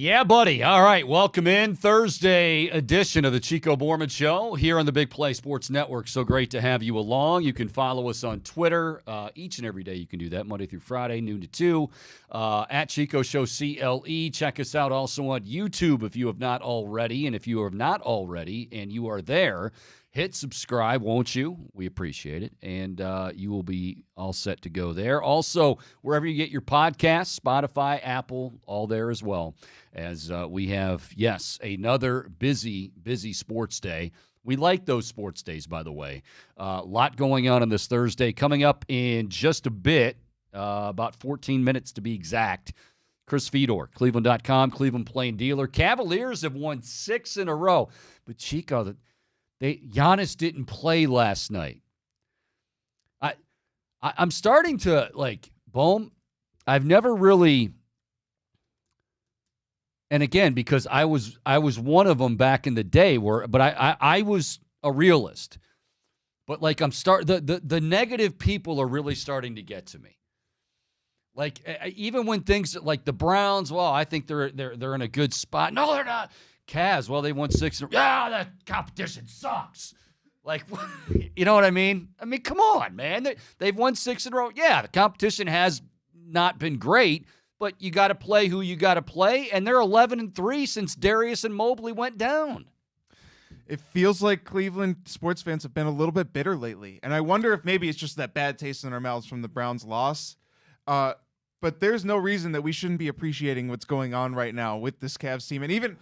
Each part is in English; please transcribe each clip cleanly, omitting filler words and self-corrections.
Yeah, buddy. All right. Welcome in Thursday edition of the Chico Borman Show here on the Big Play Sports Network. So great to have you along. You can follow us on Twitter each and every day. You can do that Monday through Friday, noon to 2, at Chico Show CLE. Check us out also on YouTube if you have not already. And if you have not already and you are there, hit subscribe, won't you? We appreciate it. And you will be all set to go there. Also, wherever you get your podcasts, Spotify, Apple, all there as well. As we have, yes, another busy sports day. We like those sports days, by the way. A lot going on this Thursday. Coming up in just a bit, about 14 minutes to be exact, Chris Fedor, Cleveland.com, Cleveland Plain Dealer. Cavaliers have won 6 in a row. But Chico, Giannis didn't play last night. I'm starting to, Bohm, I've never really, and again, because I was one of them back in the day, but I was a realist. But, the negative people are really starting to get to me. Even when things like the Browns, well, I think they're in a good spot. No, they're not. Cavs, well, they won 6. Yeah, that competition sucks. You know what I mean? I mean, come on, man. They've won 6 in a row. Yeah, the competition has not been great, but you got to play who you got to play, and they're 11-3 since Darius and Mobley went down. It feels like Cleveland sports fans have been a little bit bitter lately, and I wonder if maybe it's just that bad taste in our mouths from the Browns' loss. But there's no reason that we shouldn't be appreciating what's going on right now with this Cavs team, and even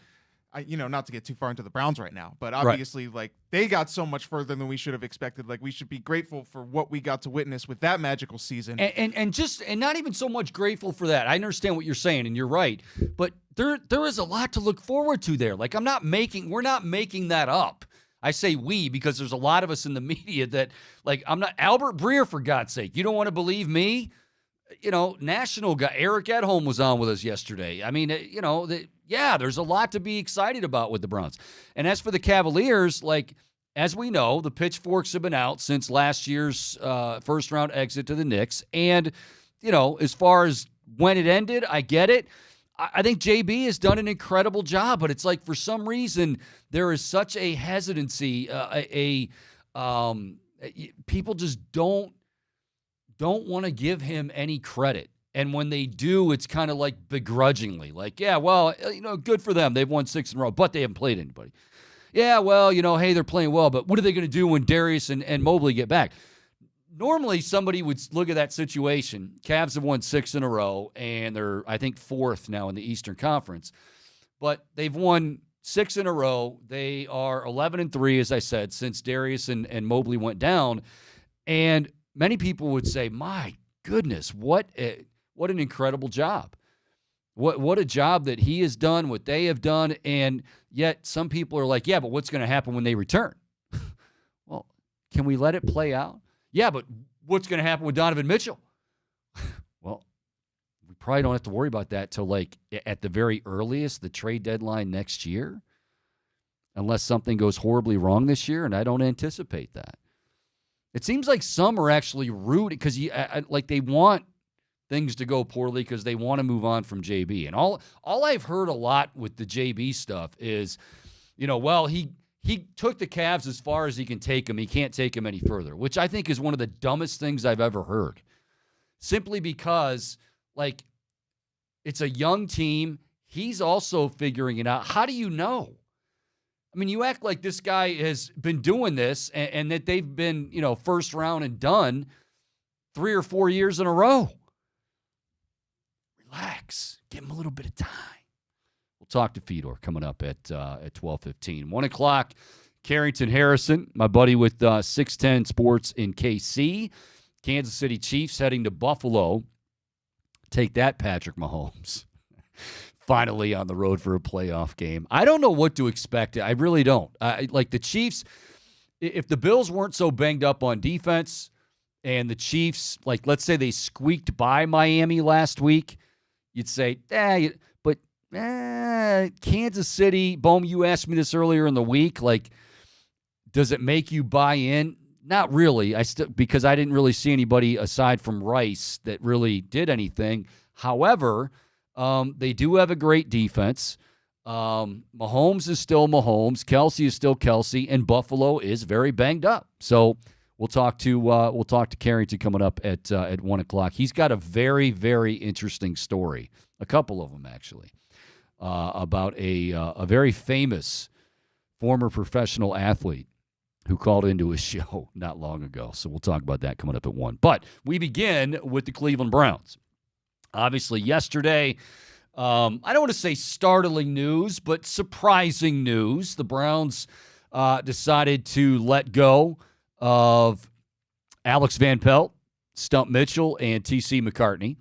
not to get too far into the Browns right now, but obviously, they got so much further than we should have expected. We should be grateful for what we got to witness with that magical season. And not even so much grateful for that. I understand what you're saying, and you're right. But there is a lot to look forward to there. We're not making that up. I say we because there's a lot of us in the media that, I'm not Albert Breer, for God's sake. You don't want to believe me? National guy Eric Edholm was on with us yesterday. I mean, there's a lot to be excited about with the Browns. And as for the Cavaliers, as we know, the pitchforks have been out since last year's first-round exit to the Knicks. And, as far as when it ended, I get it. I think JB has done an incredible job, but it's for some reason there is such a hesitancy. People just don't want to give him any credit. And when they do, it's kind of begrudgingly. Yeah, well, good for them. They've won 6 in a row, but they haven't played anybody. Yeah, well, hey, they're playing well, but what are they going to do when Darius and Mobley get back? Normally, somebody would look at that situation. Cavs have won 6 in a row, and they're, I think, 4th now in the Eastern Conference. But they've won 6 in a row. They are 11-3, as I said, since Darius and Mobley went down. And many people would say, my goodness, what an incredible job. What a job that he has done, what they have done, and yet some people are like, yeah, but what's going to happen when they return? Well, can we let it play out? Yeah, but what's going to happen with Donovan Mitchell? Well, we probably don't have to worry about that till at the very earliest, the trade deadline next year, unless something goes horribly wrong this year, and I don't anticipate that. It seems like some are actually rooting because they want things to go poorly because they want to move on from JB. And all I've heard a lot with the JB stuff is, well, he took the Cavs as far as he can take them. He can't take them any further, which I think is one of the dumbest things I've ever heard. Simply because, it's a young team. He's also figuring it out. How do you know? I mean, you act like this guy has been doing this and that they've been, first round and done 3 or 4 years in a row. Relax. Give him a little bit of time. We'll talk to Fedor coming up at 12:15. 1 o'clock, Carrington Harrison, my buddy with 610 Sports in KC. Kansas City Chiefs heading to Buffalo. Take that, Patrick Mahomes. Finally on the road for a playoff game. I don't know what to expect. I really don't. The Chiefs, if the Bills weren't so banged up on defense and the Chiefs, let's say they squeaked by Miami last week, you'd say, but Kansas City, Bohm, you asked me this earlier in the week, does it make you buy in? Not really. Because I didn't really see anybody aside from Rice that really did anything. However, They do have a great defense. Mahomes is still Mahomes. Kelsey is still Kelsey, and Buffalo is very banged up. So we'll talk to Carrington coming up at 1:00. He's got a very, very interesting story, a couple of them actually, about a very famous former professional athlete who called into his show not long ago. So we'll talk about that coming up at 1. But we begin with the Cleveland Browns. Obviously, yesterday, I don't want to say startling news, but surprising news. The Browns decided to let go of Alex Van Pelt, Stump Mitchell, and T.C. McCartney,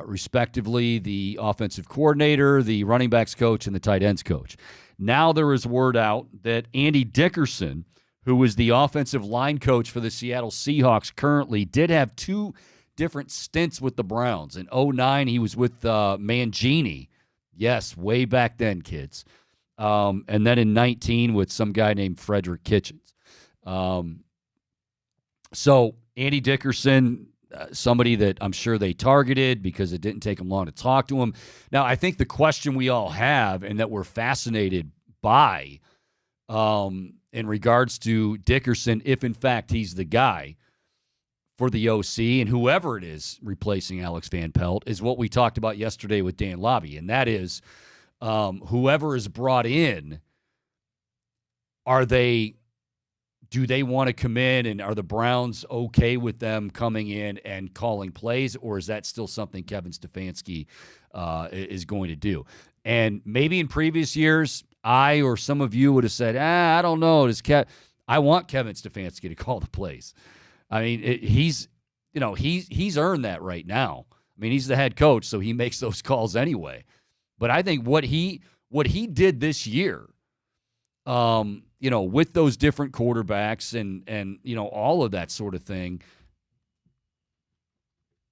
respectively, the offensive coordinator, the running backs coach, and the tight ends coach. Now there is word out that Andy Dickerson, who is the offensive line coach for the Seattle Seahawks currently, did have 2 different stints with the Browns. In 2009, he was with Mangini. Yes, way back then, kids. And then in 2019 with some guy named Frederick Kitchens. So Andy Dickerson, somebody that I'm sure they targeted because it didn't take them long to talk to him. Now, I think the question we all have and that we're fascinated by in regards to Dickerson, if in fact he's the guy for the OC and whoever it is replacing Alex Van Pelt, is what we talked about yesterday with Dan Lobby, and that is whoever is brought in, do they want to come in, and are the Browns okay with them coming in and calling plays, or is that still something Kevin Stefanski is going to do? And maybe in previous years, I or some of you would have said, I don't know. I want Kevin Stefanski to call the plays. I mean, he's earned that right now. I mean, he's the head coach, so he makes those calls anyway. But I think what he did this year, with those different quarterbacks and all of that sort of thing.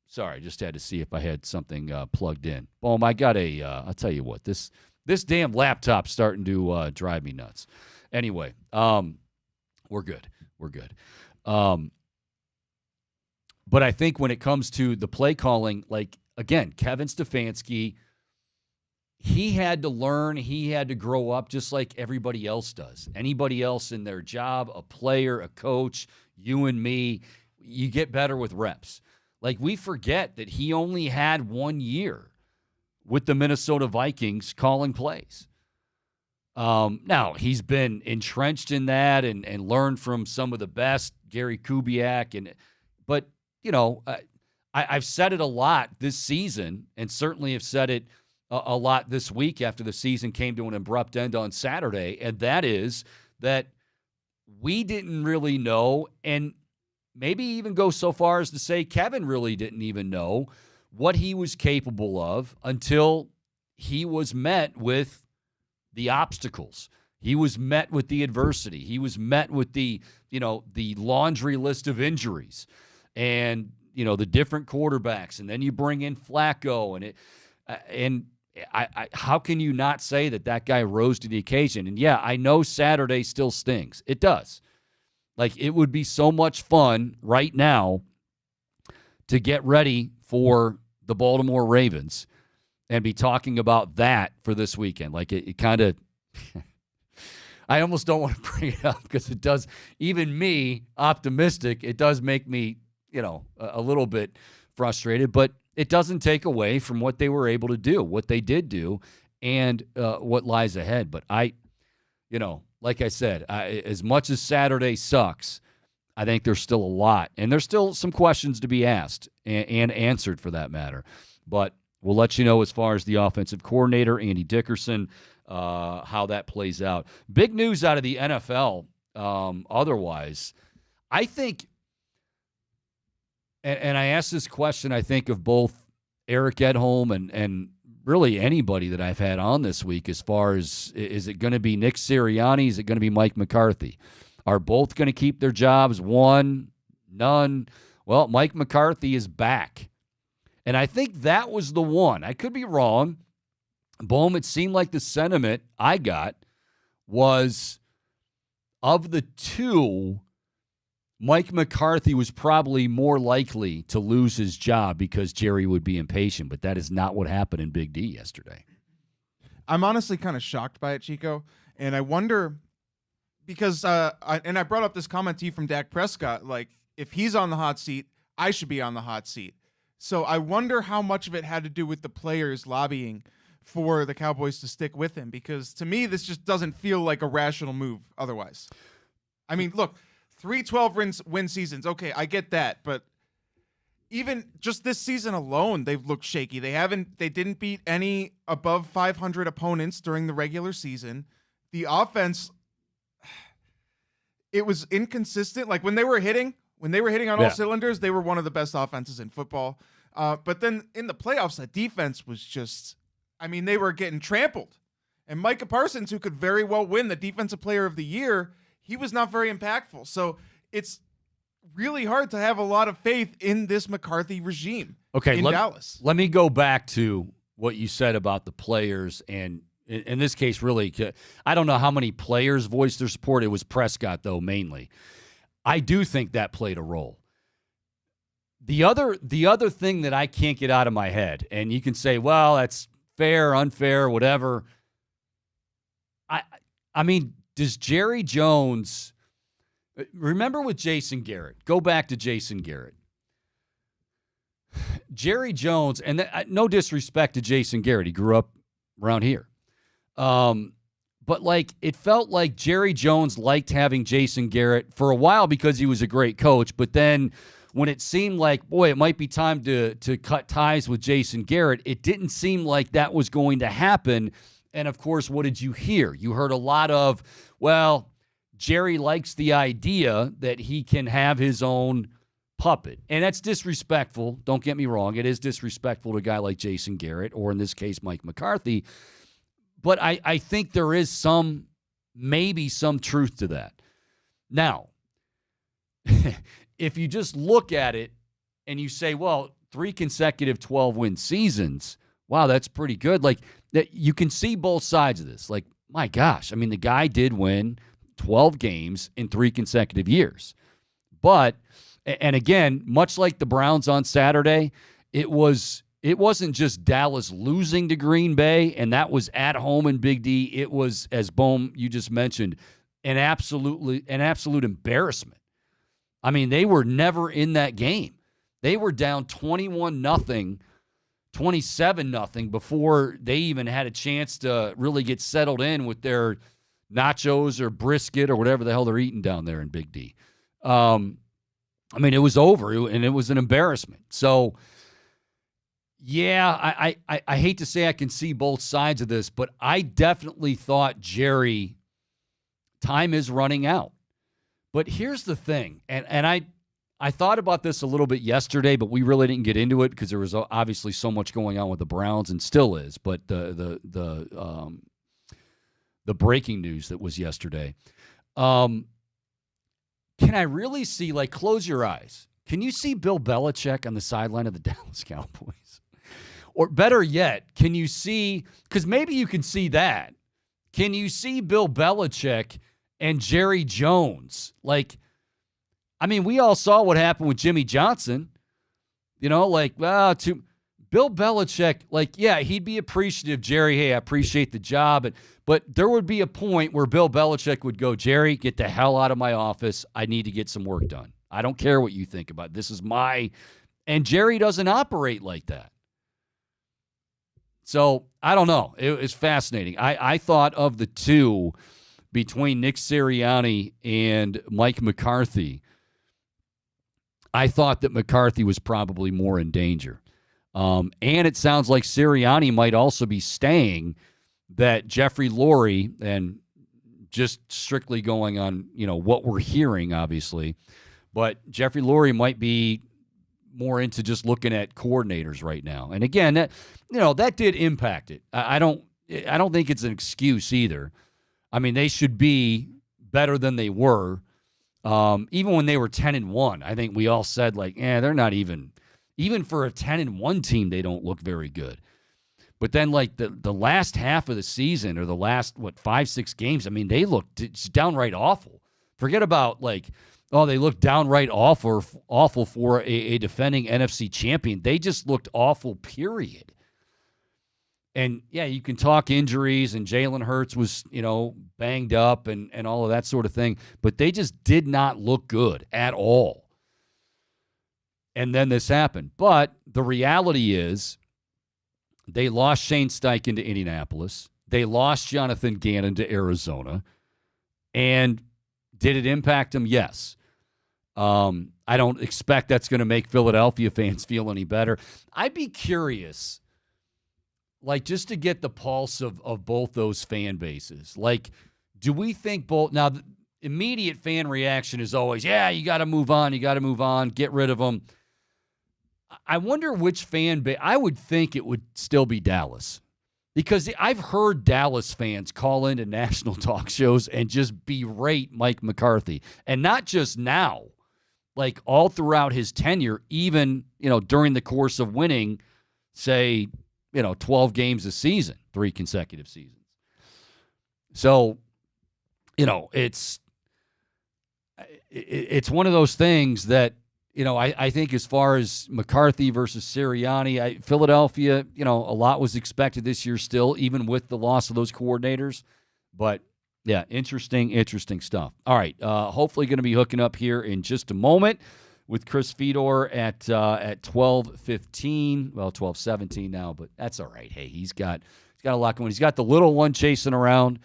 Sorry, I just had to see if I had something plugged in. Boom, I got I'll tell you what, this damn laptop's starting to drive me nuts. Anyway, we're good. But I think when it comes to the play calling, like, again, Kevin Stefanski, he had to learn, he had to grow up just like everybody else does. Anybody else in their job, a player, a coach, you and me, you get better with reps. Like, we forget that he only had 1 year with the Minnesota Vikings calling plays. Now, he's been entrenched in that and learned from some of the best, Gary Kubiak. But, I've said it a lot this season, and certainly have said it a lot this week after the season came to an abrupt end on Saturday, and that is that we didn't really know, and maybe even go so far as to say Kevin really didn't even know what he was capable of until he was met with the obstacles. He was met with the adversity. He was met with the laundry list of injuries and, the different quarterbacks, and then you bring in Flacco, and how can you not say that guy rose to the occasion? And yeah, I know Saturday still stings. It does. Like, it would be so much fun right now to get ready for the Baltimore Ravens and be talking about that for this weekend. Like, it kind of, I almost don't want to bring it up because it does, even me, optimistic, it does make me, a little bit frustrated, but it doesn't take away from what they were able to do, what they did do, and what lies ahead. But like I said, as much as Saturday sucks, I think there's still a lot, and there's still some questions to be asked and answered for that matter. But we'll let you know as far as the offensive coordinator, Andy Dickerson, how that plays out. Big news out of the NFL otherwise. I think, and I asked this question, I think, of both Eric Edholm and really anybody that I've had on this week, as far as, is it going to be Nick Sirianni? Is it going to be Mike McCarthy? Are both going to keep their jobs? One? None? Well, Mike McCarthy is back. And I think that was the one. I could be wrong. Boom, it seemed like the sentiment I got was, of the two, Mike McCarthy was probably more likely to lose his job because Jerry would be impatient, but that is not what happened in Big D yesterday. I'm honestly kind of shocked by it, Chico, and I wonder because I brought up this comment to you from Dak Prescott, like if he's on the hot seat, I should be on the hot seat. So I wonder how much of it had to do with the players lobbying for the Cowboys to stick with him, because to me this just doesn't feel like a rational move otherwise. I mean, look, 3 12-win seasons, okay, I get that, but even just this season alone, they've looked shaky. They didn't beat any above 500 opponents during the regular season. The offense, it was inconsistent. Like when they were hitting on all cylinders, they were one of the best offenses in football. But then in the playoffs, that defense was just, I mean, they were getting trampled. And Micah Parsons, who could very well win the Defensive Player of the Year, he was not very impactful. So it's really hard to have a lot of faith in this McCarthy regime in Dallas. Let me go back to what you said about the players, and in this case, really, I don't know how many players voiced their support. It was Prescott, though, mainly. I do think that played a role. The other thing that I can't get out of my head, and you can say, well, that's fair, unfair, whatever. I mean, does Jerry Jones, remember with Jason Garrett, go back to Jason Garrett. Jerry Jones, and no disrespect to Jason Garrett, he grew up around here. But like it felt like Jerry Jones liked having Jason Garrett for a while because he was a great coach, but then when it seemed like, boy, it might be time to cut ties with Jason Garrett, it didn't seem like that was going to happen. And, of course, what did you hear? You heard a lot of, well, Jerry likes the idea that he can have his own puppet. And that's disrespectful. Don't get me wrong. It is disrespectful to a guy like Jason Garrett, or in this case, Mike McCarthy. But I think there is maybe some truth to that. Now, if you just look at it and you say, well, 3 consecutive 12-win seasons, wow, that's pretty good. Like, that you can see both sides of this. Like, my gosh, I mean, the guy did win 12 games in 3 consecutive years. But, and again, much like the Browns on Saturday, it wasn't just Dallas losing to Green Bay, and that was at home in Big D. It was, as Bohm, you just mentioned, an absolute embarrassment. I mean, they were never in that game. They were down 21-0, 27-0 before they even had a chance to really get settled in with their nachos or brisket or whatever the hell they're eating down there in Big D. I mean, it was over, and it was an embarrassment. So, yeah, I hate to say I can see both sides of this, but I definitely thought Jerry, time is running out. But here's the thing, and I thought about this a little bit yesterday, but we really didn't get into it because there was obviously so much going on with the Browns, and still is. But the breaking news that was yesterday, can I really see, like, close your eyes? Can you see Bill Belichick on the sideline of the Dallas Cowboys? Or better yet, can you see, because maybe you can see that, can you see Bill Belichick and Jerry Jones? Like, I mean, we all saw what happened with Jimmy Johnson. You know, like, well, to Bill Belichick, like, yeah, he'd be appreciative, Jerry, hey, I appreciate the job. But there would be a point where Bill Belichick would go, Jerry, get the hell out of my office. I need to get some work done. I don't care what you think about it. This is my... And Jerry doesn't operate like that. So, I don't know. It's fascinating. I thought of the two between Nick Sirianni and Mike McCarthy, I thought that McCarthy was probably more in danger. And it sounds like Sirianni might also be staying, that Jeffrey Lurie, and just strictly going on, what we're hearing, obviously, but Jeffrey Lurie might be more into just looking at coordinators right now. And again, that did impact it. I don't think it's an excuse either. I mean, they should be better than they were. Even when they were 10-1, I think we all said, like, they're not even for a 10-1 team, they don't look very good. But then, like, the last half of the season, or the last, 5-6 games, I mean, they looked downright awful. Forget about, like, Oh, they looked downright awful for a defending NFC champion. They just looked awful, period. And yeah, you can talk injuries, and Jalen Hurts was, banged up and all of that sort of thing, but they just did not look good at all. And then this happened. But the reality is they lost Shane Steichen to Indianapolis. They lost Jonathan Gannon to Arizona. And did it impact them? Yes. I don't expect that's going to make Philadelphia fans feel any better. I'd be curious, just to get the pulse of both those fan bases. Do we think both – now, the immediate fan reaction is always, yeah, you got to move on, get rid of them. I wonder which fan base – I would think it would still be Dallas, because I've heard Dallas fans call into national talk shows and just berate Mike McCarthy. And not just now, all throughout his tenure, even, during the course of winning, say, 12 games a season, 3 consecutive seasons. So, it's one of those things that, I think as far as McCarthy versus Sirianni, Philadelphia, a lot was expected this year still, even with the loss of those coordinators. But, yeah, interesting stuff. All right, hopefully going to be hooking up here in just a moment with Chris Fedor at 12:15. Well, 12:17 now, but that's all right. Hey, he's got a lot going. He's got the little one chasing around.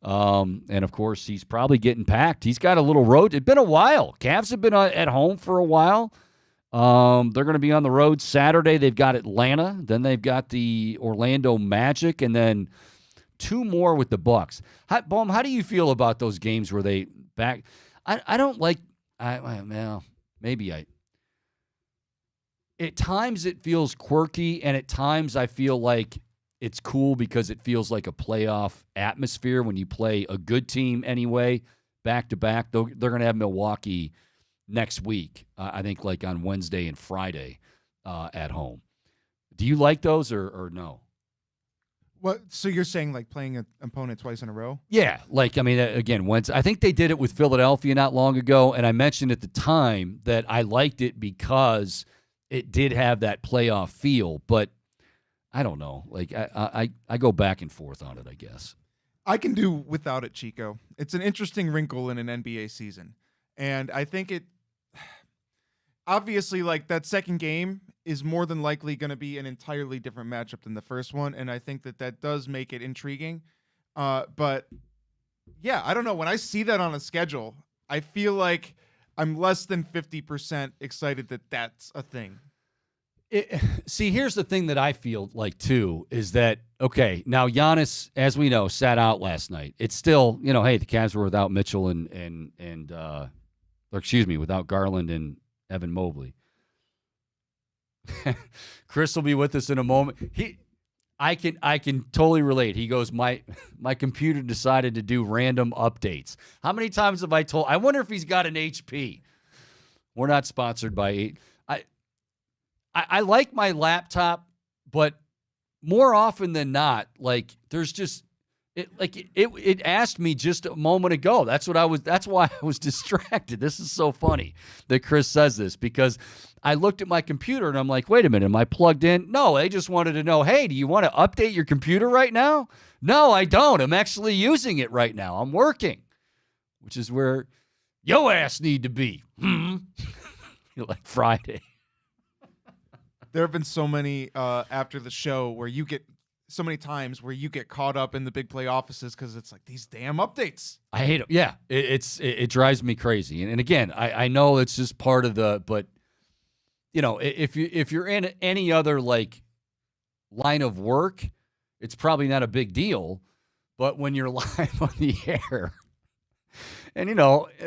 And, of course, he's probably getting packed. He's got a little road. It's been a while. Cavs have been at home for a while. They're going to be on the road Saturday. They've got Atlanta. Then they've got the Orlando Magic. And then 2 more with the Bucks. Bohm, how do you feel about those games where they back? I don't like – well, maybe at times it feels quirky, and at times I feel like it's cool because it feels like a playoff atmosphere when you play a good team anyway, back-to-back. They're going to have Milwaukee next week, I think, on Wednesday and Friday at home. Do you like those or no? What? So you're saying playing an opponent twice in a row? Yeah. Again, Wednesday. I think they did it with Philadelphia not long ago, and I mentioned at the time that I liked it because it did have that playoff feel, but I don't know. I go back and forth on it, I guess. I can do without it, Chico. It's an interesting wrinkle in an NBA season. And I think it obviously that second game is more than likely going to be an entirely different matchup than the first one. And I think that does make it intriguing. But yeah, I don't know. When I see that on a schedule, I feel like I'm less than 50% excited that that's a thing. See, here's the thing that I feel like, too, is that, okay, now Giannis, as we know, sat out last night. It's still, hey, the Cavs were without Mitchell without Garland and Evan Mobley. Chris will be with us in a moment. I can totally relate. He goes, my computer decided to do random updates. How many times have I told? I wonder if he's got an HP. We're not sponsored by I like my laptop, but more often than not, there's just it asked me just a moment ago. That's why I was distracted. This is so funny that Chris says this, because I looked at my computer and I'm like, wait a minute, am I plugged in? No, they just wanted to know, hey, do you want to update your computer right now? No, I don't. I'm actually using it right now. I'm working, which is where yo ass need to be. Like Friday. There have been so many after the show where you get so many times where you get caught up in the big play offices because it's these damn updates. I hate them. Yeah, it drives me crazy. And again, I know it's just part of but if you're in any other line of work, it's probably not a big deal. But when you're live on the air, and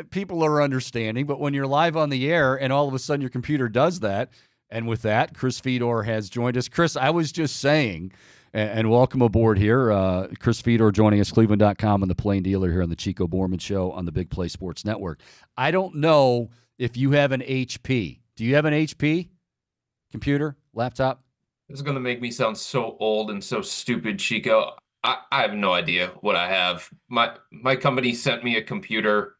people are understanding, but when you're live on the air and all of a sudden your computer does that. And with that, Chris Fedor has joined us. Chris, I was just saying, and welcome aboard here. Chris Fedor joining us, Cleveland.com, and the Plain Dealer here on the Chico Borman Show on the Big Play Sports Network. I don't know if you have an HP. Do you have an HP computer, laptop? This is going to make me sound so old and so stupid, Chico. I have no idea what I have. My company sent me a computer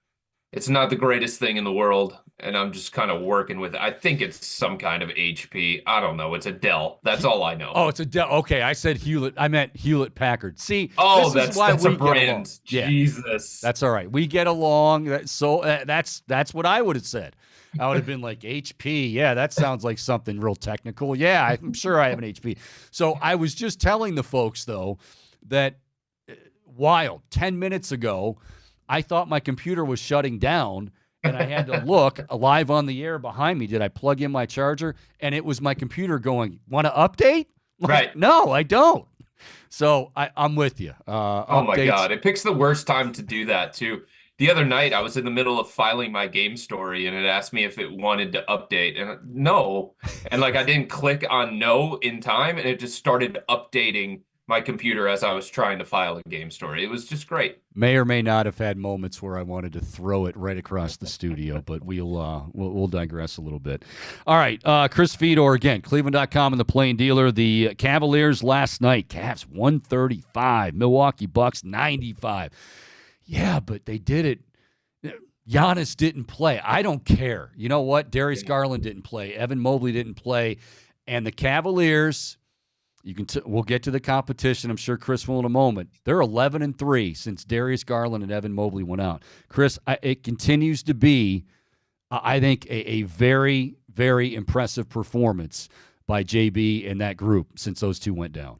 It's not the greatest thing in the world, and I'm just kind of working with it. I think it's some kind of HP. I don't know. It's a Dell. That's all I know. Oh, it's a Dell. Okay, I said Hewlett. I meant Hewlett Packard. See, Oh, this is why that's a we get along. brand. Yeah, Jesus. that's all right. We get along. That's what I would have said. I would have been like HP. Yeah, that sounds like something real technical. Yeah, I'm sure I have an HP. So I was just telling the folks though that wild 10 minutes ago, I thought my computer was shutting down. And I had to look live on the air behind me. Did I plug in my charger? And it was my computer going, want to update? Like, Right. no, I don't. So I'm with you. Oh my Updates. God. It picks the worst time to do that too. The other night, I was in the middle of filing my game story and it asked me if it wanted to update. And no. And like I didn't click on no in time and it just started updating my computer as I was trying to file a game story. It was just great. May or may not have had moments where I wanted to throw it right across the studio, but we'll digress a little bit. All right, Chris Fedor again, Cleveland.com and the Plain Dealer. The Cavaliers last night, Cavs 135, Milwaukee Bucks 95. Yeah, but they did it. Giannis didn't play. I don't care. You know what? Darius Garland didn't play. Evan Mobley didn't play, and the Cavaliers. We'll get to the competition. I'm sure Chris will in a moment. They're 11-3 since Darius Garland and Evan Mobley went out. Chris, it continues to be, I think, a very, very impressive performance by JB and that group since those two went down.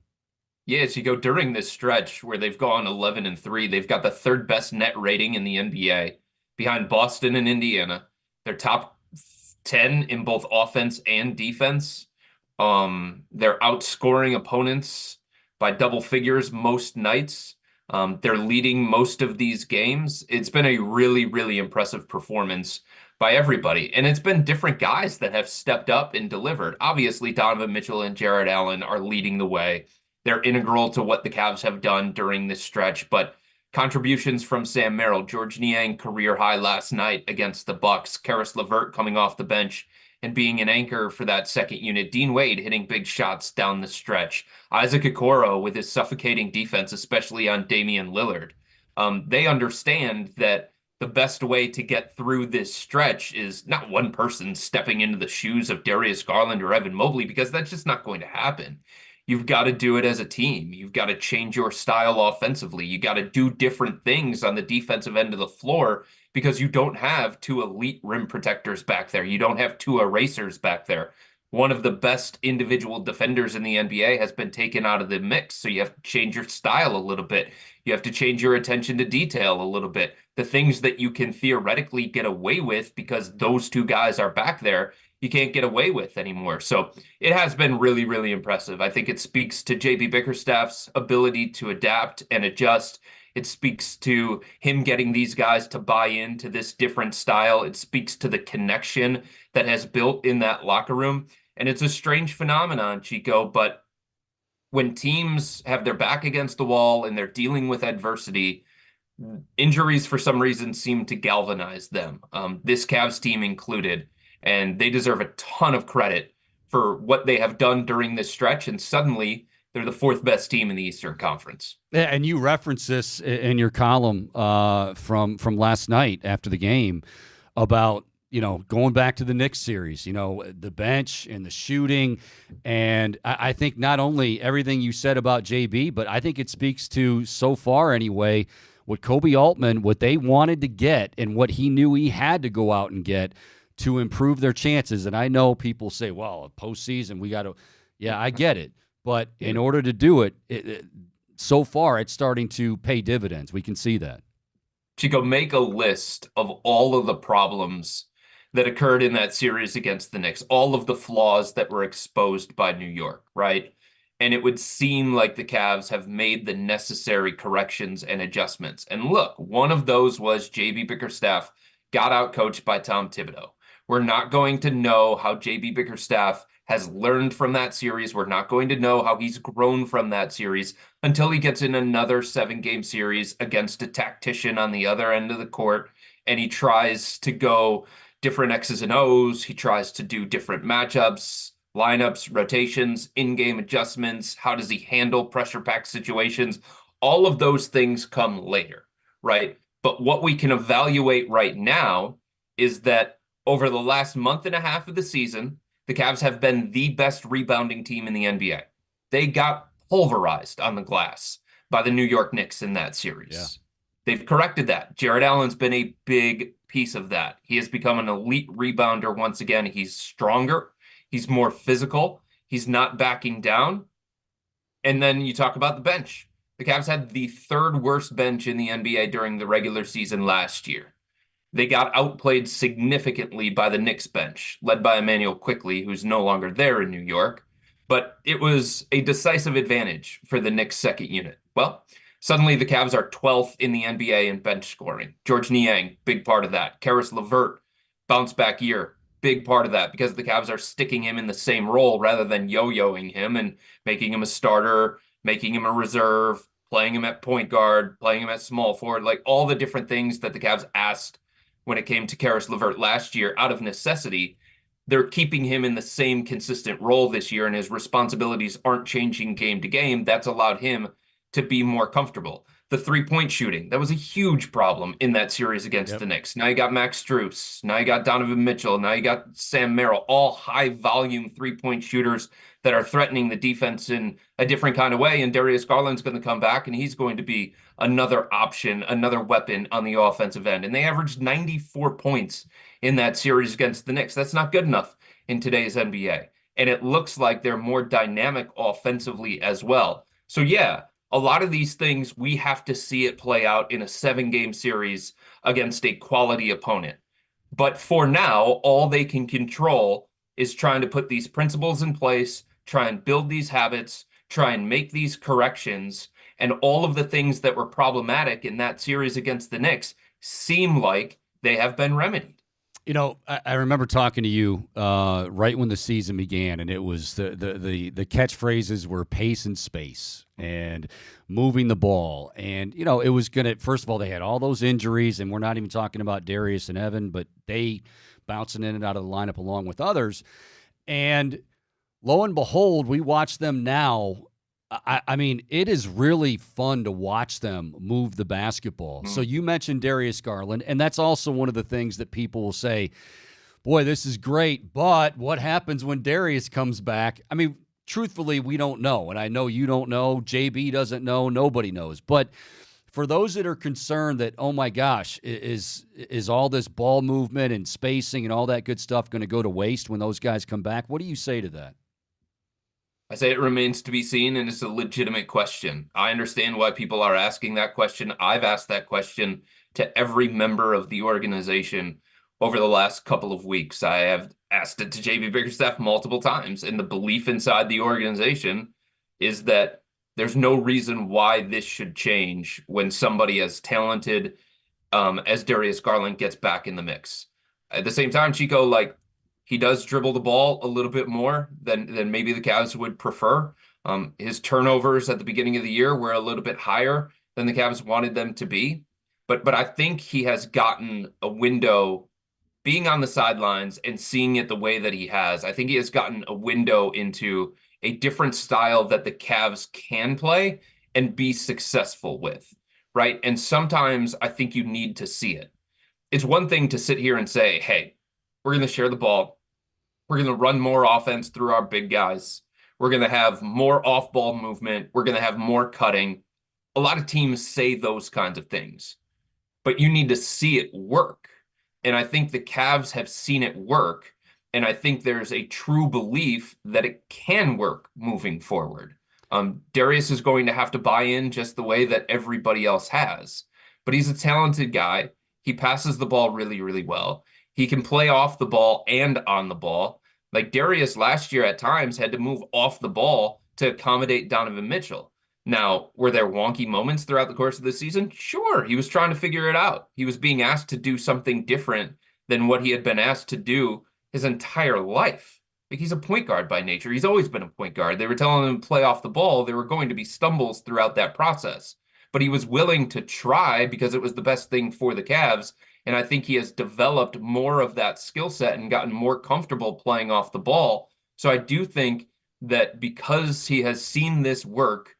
Yes, you go during this stretch where they've gone 11-3. They've got the third best net rating in the NBA behind Boston and Indiana. They're top 10 in both offense and defense. They're outscoring opponents by double figures most nights. They're leading most of these games. It's been a really, really impressive performance by everybody. And it's been different guys that have stepped up and delivered. Obviously, Donovan Mitchell and Jared Allen are leading the way. They're integral to what the Cavs have done during this stretch, but contributions from Sam Merrill, George Niang career high last night against the Bucks, Karis LeVert coming off the bench and being an anchor for that second unit. Dean Wade hitting big shots down the stretch. Isaac Okoro with his suffocating defense, especially on Damian Lillard. They understand that the best way to get through this stretch is not one person stepping into the shoes of Darius Garland or Evan Mobley, because that's just not going to happen. You've got to do it as a team. You've got to change your style offensively. You got to do different things on the defensive end of the floor because you don't have two elite rim protectors back there. You don't have two erasers back there. One of the best individual defenders in the NBA has been taken out of the mix, so you have to change your style a little bit. You have to change your attention to detail a little bit. The things that you can theoretically get away with because those two guys are back there, you can't get away with anymore. So it has been really, really impressive. I think it speaks to JB Bickerstaff's ability to adapt and adjust. It speaks to him getting these guys to buy into this different style. It speaks to the connection that has built in that locker room. And it's a strange phenomenon, Chico, but when teams have their back against the wall and they're dealing with adversity, injuries for some reason seem to galvanize them, this Cavs team included. And they deserve a ton of credit for what they have done during this stretch. And suddenly they're the fourth best team in the Eastern Conference. Yeah, and you reference this in your column from last night after the game about, going back to the Knicks series, the bench and the shooting. And I think not only everything you said about JB, but I think it speaks to, so far anyway, what Kobe Altman, what they wanted to get and what he knew he had to go out and get to improve their chances. And I know people say, well, a postseason, we got to, yeah, I get it. But in order to do it, so far, it's starting to pay dividends. We can see that. Chico, make a list of all of the problems that occurred in that series against the Knicks, all of the flaws that were exposed by New York, right? And it would seem like the Cavs have made the necessary corrections and adjustments. And look, one of those was JB Bickerstaff got out coached by Tom Thibodeau. We're not going to know how JB Bickerstaff has learned from that series. We're not going to know how he's grown from that series until he gets in another 7-game series against a tactician on the other end of the court, and he tries to go different X's and O's. He tries to do different matchups, lineups, rotations, in-game adjustments. How does he handle pressure-packed situations? All of those things come later, right? But what we can evaluate right now is that over the last month and a half of the season, the Cavs have been the best rebounding team in the NBA. They got pulverized on the glass by the New York Knicks in that series. Yeah. They've corrected that. Jarrett Allen's been a big piece of that. He has become an elite rebounder once again. He's stronger. He's more physical. He's not backing down. And then you talk about the bench. The Cavs had the third worst bench in the NBA during the regular season last year. They got outplayed significantly by the Knicks bench, led by Emmanuel Quickley, who's no longer there in New York. But it was a decisive advantage for the Knicks' second unit. Well, suddenly the Cavs are 12th in the NBA in bench scoring. George Niang, big part of that. Karis LeVert, bounce back year, big part of that because the Cavs are sticking him in the same role rather than yo-yoing him and making him a starter, making him a reserve, playing him at point guard, playing him at small forward, like all the different things that the Cavs asked when it came to Karis LeVert last year out of necessity. They're keeping him in the same consistent role this year, and his responsibilities aren't changing game to game. That's allowed him to be more comfortable. The three-point shooting, that was a huge problem in that series against the Knicks. Now you got Max Strus. Now you got Donovan Mitchell. Now you got Sam Merrill, all high-volume three-point shooters that are threatening the defense in a different kind of way. And Darius Garland's going to come back, and he's going to be another option, another weapon on the offensive end. And they averaged 94 points in that series against the Knicks. That's not good enough in today's NBA. And it looks like they're more dynamic offensively as well. So yeah, a lot of these things, we have to see it play out in a 7-game series against a quality opponent. But for now, all they can control is trying to put these principles in place, try and build these habits, try and make these corrections, and all of the things that were problematic in that series against the Knicks seem like they have been remedied. You know, I remember talking to you right when the season began, and it was the catchphrases were pace and space and moving the ball. And, you know, it was going to, first of all, they had all those injuries, and we're not even talking about Darius and Evan, but they bouncing in and out of the lineup along with others. And lo and behold, we watch them now. I mean, it is really fun to watch them move the basketball. So you mentioned Darius Garland, and that's also one of the things that people will say, boy, this is great, but what happens when Darius comes back? I mean, truthfully, we don't know, and I know you don't know. JB doesn't know. Nobody knows. But for those that are concerned that, oh, my gosh, is all this ball movement and spacing and all that good stuff going to go to waste when those guys come back? What do you say to that? I say it remains to be seen, and it's a legitimate question. I understand why people are asking that question. I've asked that question to every member of the organization over the last couple of weeks. I have asked it to JB Bickerstaff multiple times, and the belief inside the organization is that there's no reason why this should change when somebody as talented as Darius Garland gets back in the mix. At the same time, Chico, like, he does dribble the ball a little bit more than maybe the Cavs would prefer. His turnovers at the beginning of the year were a little bit higher than the Cavs wanted them to be. But I think he has gotten a window, being on the sidelines and seeing it the way that he has. I think he has gotten a window into a different style that the Cavs can play and be successful with, right? And sometimes I think you need to see it. It's one thing to sit here and say, hey, we're going to share the ball. We're going to run more offense through our big guys. We're going to have more off-ball movement. We're going to have more cutting. A lot of teams say those kinds of things, but you need to see it work. And I think the Cavs have seen it work. And I think there's a true belief that it can work moving forward. Darius is going to have to buy in just the way that everybody else has. But he's a talented guy. He passes the ball really, really well. He can play off the ball and on the ball. Like Darius last year at times had to move off the ball to accommodate Donovan Mitchell. Now, were there wonky moments throughout the course of the season? Sure, he was trying to figure it out. He was being asked to do something different than what he had been asked to do his entire life. Like, he's a point guard by nature. He's always been a point guard. They were telling him to play off the ball. There were going to be stumbles throughout that process. But he was willing to try because it was the best thing for the Cavs. And I think he has developed more of that skill set and gotten more comfortable playing off the ball. So I do think that because he has seen this work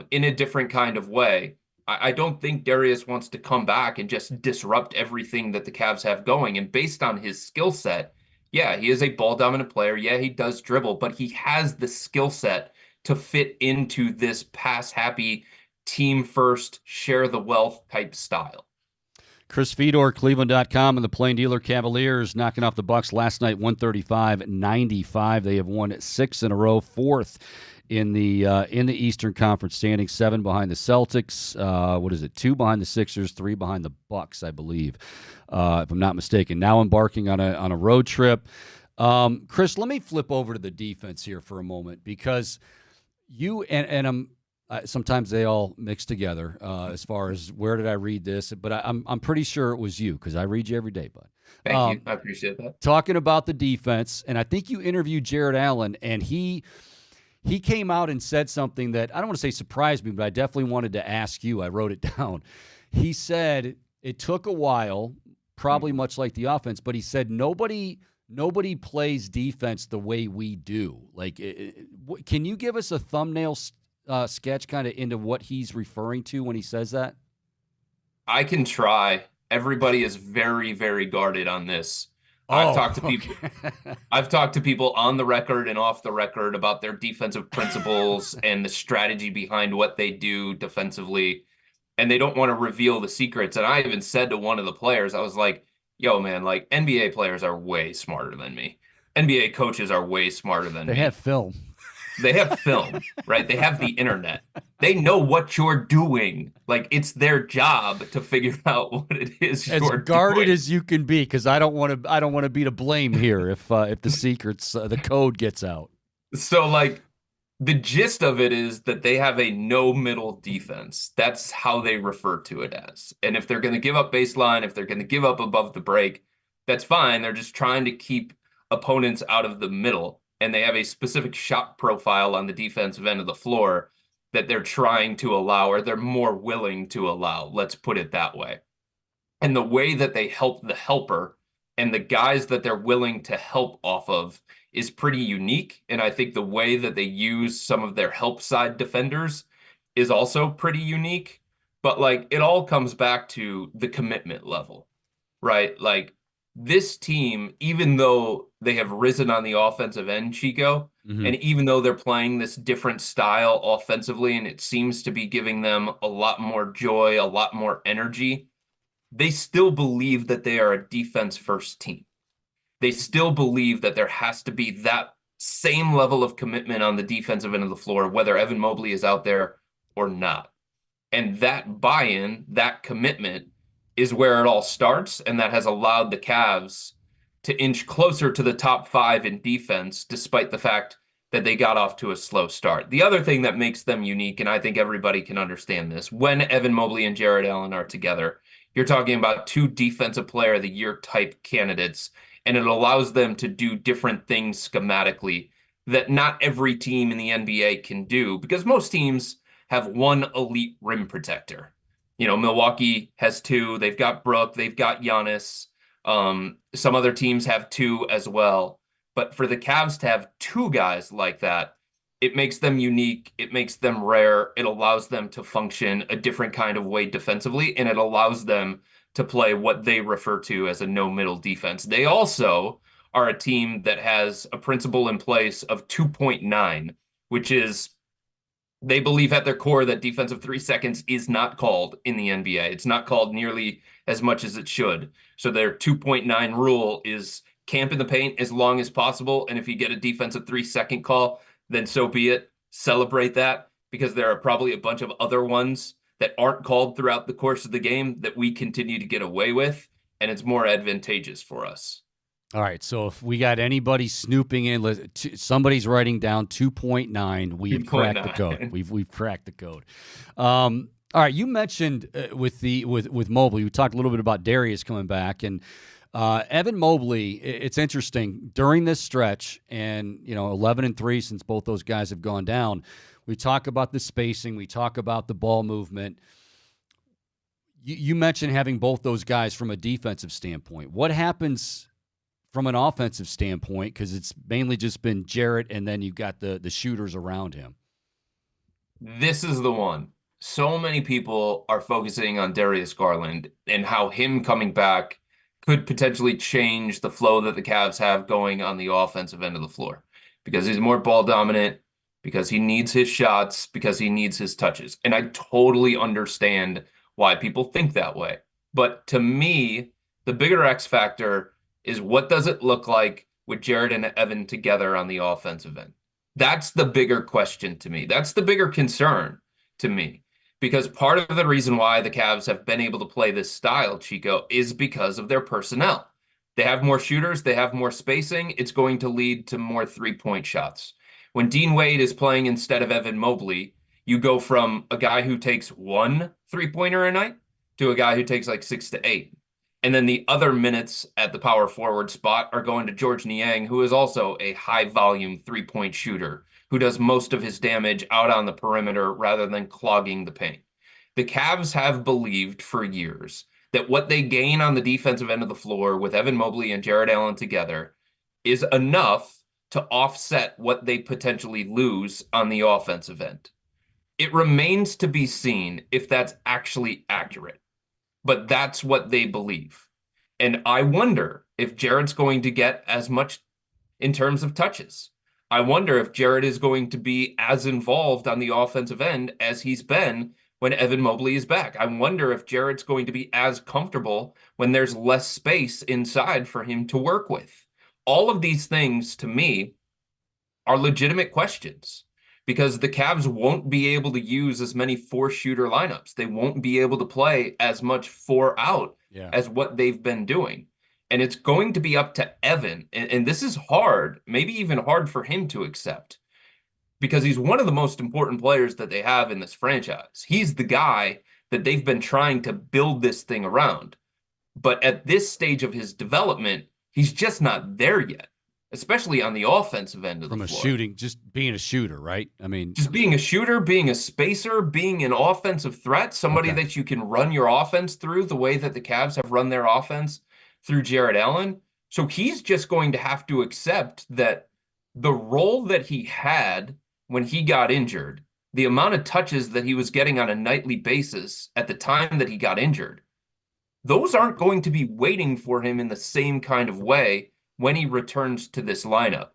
in a different kind of way, I don't think Darius wants to come back and just disrupt everything that the Cavs have going. And based on his skill set, yeah, he is a ball dominant player. Yeah, he does dribble, but he has the skill set to fit into this pass happy, team first, share the wealth type style. Chris Fedor, Cleveland.com, and the Plain Dealer Cavaliers knocking off the Bucks last night, 135-95. They have won 6 in a row, fourth in the Eastern Conference standings, 7 behind the Celtics. 2 behind the Sixers, 3 behind the Bucks, I believe, if I'm not mistaken. Now embarking on a road trip. Chris, let me flip over to the defense here for a moment, because you and I'm. Sometimes they all mix together as far as where did I read this, but I'm pretty sure it was you, because I read you every day, bud. Thank you. I appreciate that. Talking about the defense, and I think you interviewed Jared Allen, and he came out and said something that I don't want to say surprised me, but I definitely wanted to ask you. I wrote it down. He said it took a while, probably much like the offense, but he said nobody plays defense the way we do. Like, can you give us a thumbnail sketch kind of into what he's referring to when he says that? I can try. Everybody is very, very guarded on this. I've talked to people on the record and off the record about their defensive principles and the strategy behind what they do defensively, and they don't want to reveal the secrets. And I even said to one of the players, I was like, yo, man, like, NBA players are way smarter than me. NBA coaches are way smarter than me. They have film. They have film, right? They have the internet. They know what you're doing. Like, it's their job to figure out what it is as you're guarded doing. as you can be, because I don't want to be to blame here if the secrets, the code gets out. So, like, the gist of it is that they have a no middle defense. That's how they refer to it as. And if they're going to give up baseline, if they're going to give up above the break, that's fine. They're just trying to keep opponents out of the middle. And they have a specific shot profile on the defensive end of the floor that they're trying to allow, or they're more willing to allow. Let's put it that way. And the way that they help the helper and the guys that they're willing to help off of is pretty unique. And I think the way that they use some of their help side defenders is also pretty unique. But, like, it all comes back to the commitment level, right? Like, this team, even though they have risen on the offensive end, Chico, and even though they're playing this different style offensively, and it seems to be giving them a lot more joy, a lot more energy, they still believe that they are a defense-first team. They still believe that there has to be that same level of commitment on the defensive end of the floor, whether Evan Mobley is out there or not. And that buy-in, that commitment, is where it all starts, and that has allowed the Cavs to inch closer to the top 5 in defense, despite the fact that they got off to a slow start. The other thing that makes them unique, and I think everybody can understand this, when Evan Mobley and Jared Allen are together, you're talking about 2 Defensive Player of the Year type candidates, and it allows them to do different things schematically that not every team in the NBA can do, because most teams have one elite rim protector. You know, Milwaukee has 2. They've got Brook. They've got Giannis. Some other teams have 2 as well. But for the Cavs to have 2 guys like that, it makes them unique. It makes them rare. It allows them to function a different kind of way defensively, and it allows them to play what they refer to as a no-middle defense. They also are a team that has a principle in place of 2.9, which is, they believe at their core that defensive 3 seconds is not called in the NBA. It's not called nearly as much as it should. So their 2.9 rule is camp in the paint as long as possible. And if you get a defensive 3-second call, then so be it. Celebrate that, because there are probably a bunch of other ones that aren't called throughout the course of the game that we continue to get away with. And it's more advantageous for us. All right, so if we got anybody snooping in, somebody's writing down 2.9. We've cracked the code. We've cracked the code. All right, you mentioned with Mobley, we talked a little bit about Darius coming back, and Evan Mobley. It's interesting during this stretch, and 11-3 since both those guys have gone down. We talk about the spacing, we talk about the ball movement. You mentioned having both those guys from a defensive standpoint. What happens from an offensive standpoint, because it's mainly just been Jarrett, and then you've got the shooters around him? This is the one. so many people are focusing on Darius Garland and how him coming back could potentially change the flow that the Cavs have going on the offensive end of the floor because he's more ball dominant, because he needs his shots, because he needs his touches. And I totally understand why people think that way. But to me, the bigger X factor is what does it look like with Jared and Evan together on the offensive end? That's the bigger question to me. That's the bigger concern to me. Because part of the reason why the Cavs have been able to play this style, Chico, is because of their personnel. They have more shooters, they have more spacing. It's going to lead to more three-point shots. When Dean Wade is playing instead of Evan Mobley, you go from a guy who takes one three-pointer a night to a guy who takes like 6 to 8. And then the other minutes at the power forward spot are going to George Niang, who is also a high volume three-point shooter who does most of his damage out on the perimeter rather than clogging the paint. The Cavs have believed for years that what they gain on the defensive end of the floor with Evan Mobley and Jared Allen together is enough to offset what they potentially lose on the offensive end. It remains to be seen if that's actually accurate, but that's what they believe. And I wonder if Jared's going to get as much in terms of touches. I wonder if Jared is going to be as involved on the offensive end as he's been when Evan Mobley is back. I wonder if Jared's going to be as comfortable when there's less space inside for him to work with. All of these things, to me, are legitimate questions because the Cavs won't be able to use as many four-shooter lineups. They won't be able to play as much four-out as what they've been doing. And it's going to be up to Evan. And this is hard, maybe even hard for him to accept because he's one of the most important players that they have in this franchise. He's the guy that they've been trying to build this thing around. But at this stage of his development, he's just not there yet, especially on the offensive end of the floor. From a shooting, just being a shooter, right? I mean, just being a shooter, being a spacer, being an offensive threat, somebody that you can run your offense through the way that the Cavs have run their offense through Jared Allen. So he's just going to have to accept that the role that he had when he got injured, the amount of touches that he was getting on a nightly basis at the time that he got injured, those aren't going to be waiting for him in the same kind of way when he returns to this lineup.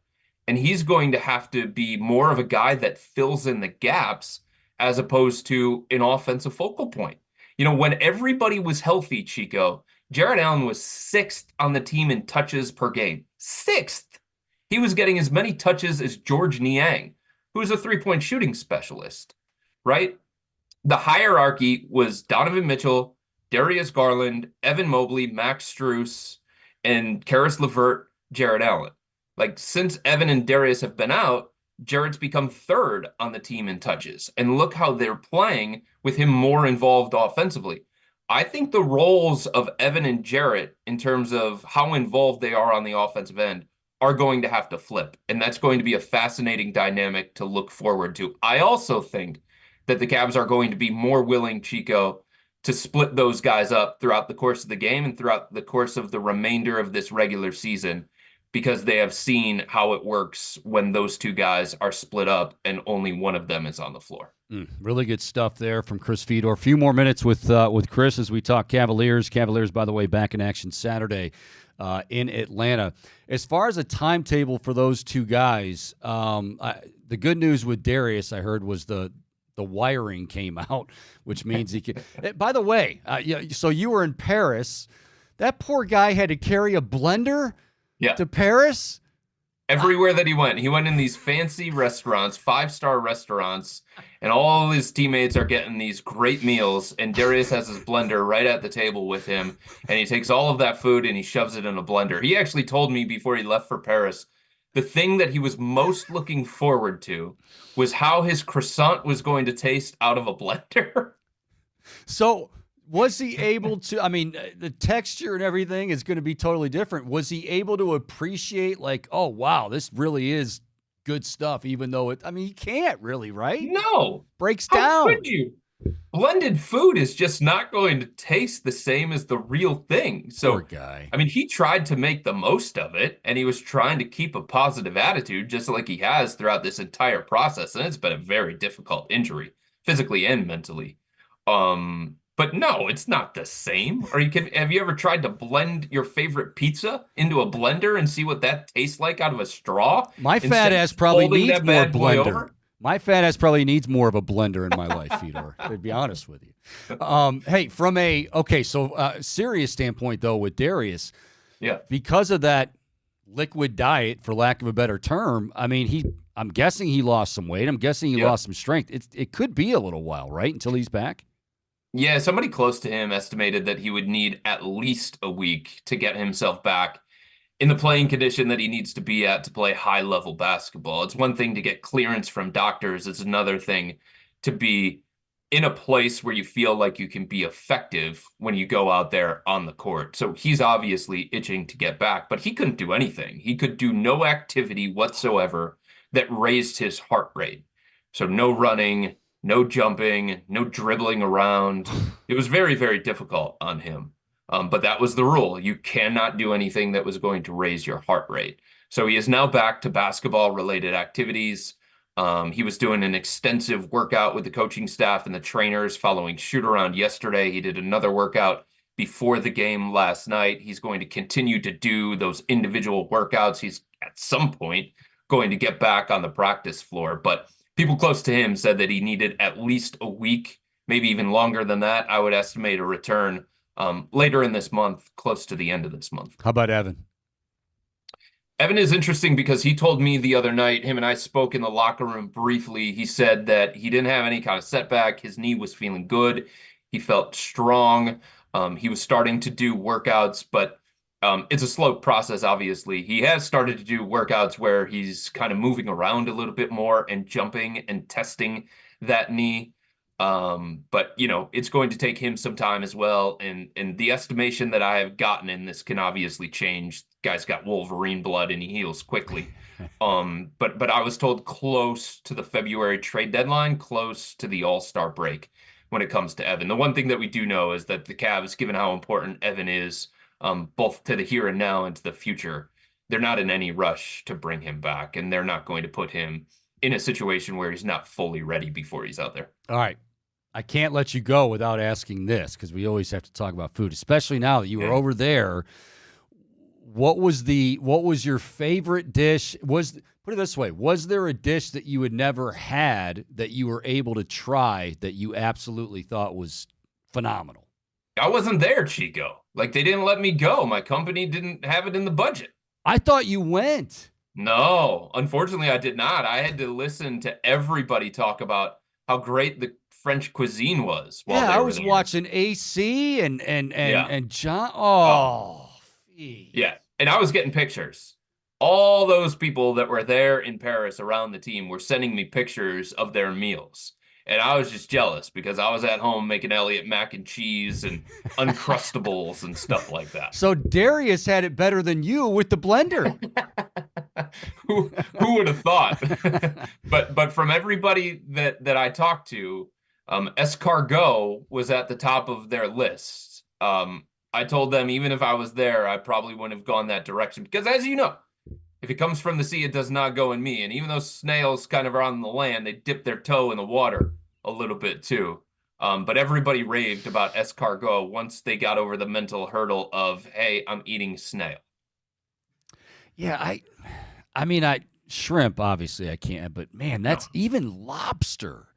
And he's going to have to be more of a guy that fills in the gaps as opposed to an offensive focal point. You know, when everybody was healthy, Chico, Jared Allen was 6th on the team in touches per game. 6th. He was getting as many touches as George Niang, who is a three-point shooting specialist, right? The hierarchy was Donovan Mitchell, Darius Garland, Evan Mobley, Max Strus, and Karis LeVert, Jared Allen. Like, since Evan and Darius have been out, Jared's become 3rd on the team in touches. And look how they're playing with him more involved offensively. I think the roles of Evan and Jared in terms of how involved they are on the offensive end are going to have to flip. And that's going to be a fascinating dynamic to look forward to. I also think that the Cavs are going to be more willing, Chico, to split those guys up throughout the course of the game and throughout the course of the remainder of this regular season because they have seen how it works when those two guys are split up and only one of them is on the floor. Really good stuff there from Chris Fedor. A few more minutes with Chris as we talk Cavaliers. Cavaliers, by the way, back in action Saturday in Atlanta. As far as a timetable for those two guys, the good news with Darius, I heard, was the wiring came out, which means he can. By the way, so you were in Paris. That poor guy had to carry a blender to Paris? Everywhere that he went in these fancy restaurants, 5-star restaurants, and all his teammates are getting these great meals, and Darius has his blender right at the table with him, and he takes all of that food and he shoves it in a blender. He actually told me before he left for Paris, the thing that he was most looking forward to was how his croissant was going to taste out of a blender. So was he able to, I mean, the texture and everything is going to be totally different. Was he able to appreciate, like, oh, wow, this really is good stuff, even though he can't really, right? No. Breaks How down. could you? Blended food is just not going to taste the same as the real thing. So, poor guy. I mean, he tried to make the most of it, and he was trying to keep a positive attitude, just like he has throughout this entire process. And it's been a very difficult injury physically and mentally. But no, it's not the same. Have you ever tried to blend your favorite pizza into a blender and see what that tastes like out of a straw My fat instead of ass probably folding needs that more bad boy blender. over? My fat ass probably needs more of a blender in my life, Fedor, to be honest with you. Hey, from a serious standpoint though, with Darius, Yeah. because of that liquid diet, for lack of a better term, I mean, I'm guessing he lost some weight. I'm guessing he Yep. lost some strength. It could be a little while, right, until he's back. Yeah, somebody close to him estimated that he would need at least a week to get himself back in the playing condition that he needs to be at to play high level basketball. It's one thing to get clearance from doctors, it's another thing to be in a place where you feel like you can be effective when you go out there on the court. So he's obviously itching to get back, but he couldn't do anything. He could do no activity whatsoever that raised his heart rate. So no running, no jumping, no dribbling around. It was very, very difficult on him. But that was the rule. You cannot do anything that was going to raise your heart rate. So he is now back to basketball-related activities. He was doing an extensive workout with the coaching staff and the trainers following shoot-around yesterday. He did another workout before the game last night. He's going to continue to do those individual workouts. He's at some point going to get back on the practice floor. But people close to him said that he needed at least a week, maybe even longer than that. I would estimate a return later in this month, close to the end of this month. How about Evan? Evan is interesting because he told me the other night, him and I spoke in the locker room briefly. He said that he didn't have any kind of setback. His knee was feeling good. He felt strong. He was starting to do workouts, but it's a slow process, obviously. He has started to do workouts where he's kind of moving around a little bit more and jumping and testing that knee. But it's going to take him some time as well. And the estimation that I have gotten in this can obviously change. Guy's got Wolverine blood and he heals quickly. But I was told close to the February trade deadline, close to the All-Star break when it comes to Evan. The one thing that we do know is that the Cavs, given how important Evan is, both to the here and now and to the future, they're not in any rush to bring him back, and they're not going to put him in a situation where he's not fully ready before he's out there. All right. I can't let you go without asking this, because we always have to talk about food, especially now that you were over there. What was your favorite dish? Put it this way, was there a dish that you had never had that you were able to try that you absolutely thought was phenomenal? I wasn't there, Chico. Like, they didn't let me go. My company didn't have it in the budget. I thought you went. No, unfortunately, I did not. I had to listen to everybody talk about how great the French cuisine was. I was watching AC and John. Oh, yeah. And I was getting pictures. All those people that were there in Paris around the team were sending me pictures of their meals. And I was just jealous because I was at home making Elliot mac and cheese and Uncrustables and stuff like that. So Darius had it better than you with the blender. Who would have thought? But from everybody that I talked to, escargot was at the top of their list. I told them even if I was there, I probably wouldn't have gone that direction because, as you know, if it comes from the sea, it does not go in me. And even though snails kind of are on the land, they dip their toe in the water a little bit too. But everybody raved about escargot once they got over the mental hurdle of, hey, I'm eating snail. Yeah, I mean, shrimp, obviously I can't, but man, that's even lobster.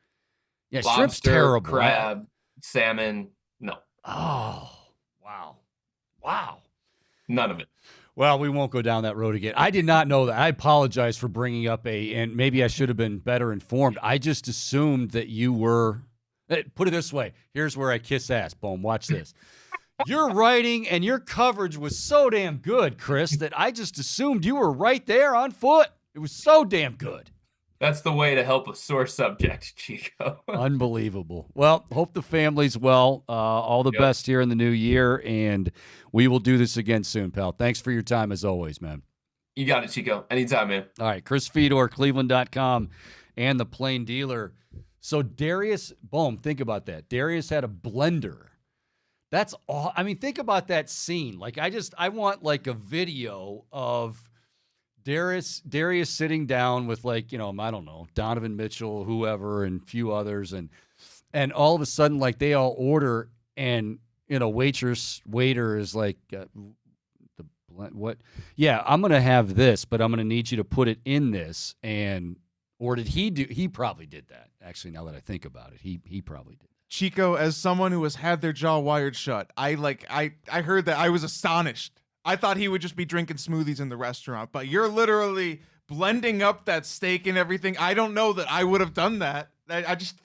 Yeah, Lobster, shrimp's terrible. Crab, salmon, no. Oh, wow. None of it. Well, we won't go down that road again. I did not know that. I apologize for bringing up and maybe I should have been better informed. I just assumed that you were, put it this way. Here's where I kiss ass. Boom, watch this. Your writing and your coverage was so damn good, Chris, that I just assumed you were right there on foot. It was so damn good. That's the way to help a sore subject, Chico. Unbelievable. Well, hope the family's well. All the best here in the new year, and we will do this again soon, pal. Thanks for your time as always, man. You got it, Chico. Anytime, man. All right, Chris Fedor, Cleveland.com, and the Plain Dealer. So Darius, boom, think about that. Darius had a blender. That's all. I mean, think about that scene. Like, I want like a video of Darius sitting down with, like, I don't know, Donovan Mitchell, whoever, and a few others, and and all of a sudden, like, they all order, and waiter is like, what? Yeah, I'm gonna have this, but I'm gonna need you to put it in this. Or did he do? He probably did that. Actually, now that I think about it, he probably did. Chico, as someone who has had their jaw wired shut, I heard that. I was astonished. I thought he would just be drinking smoothies in the restaurant, but you're literally blending up that steak and everything. I don't know that I would have done that. I just,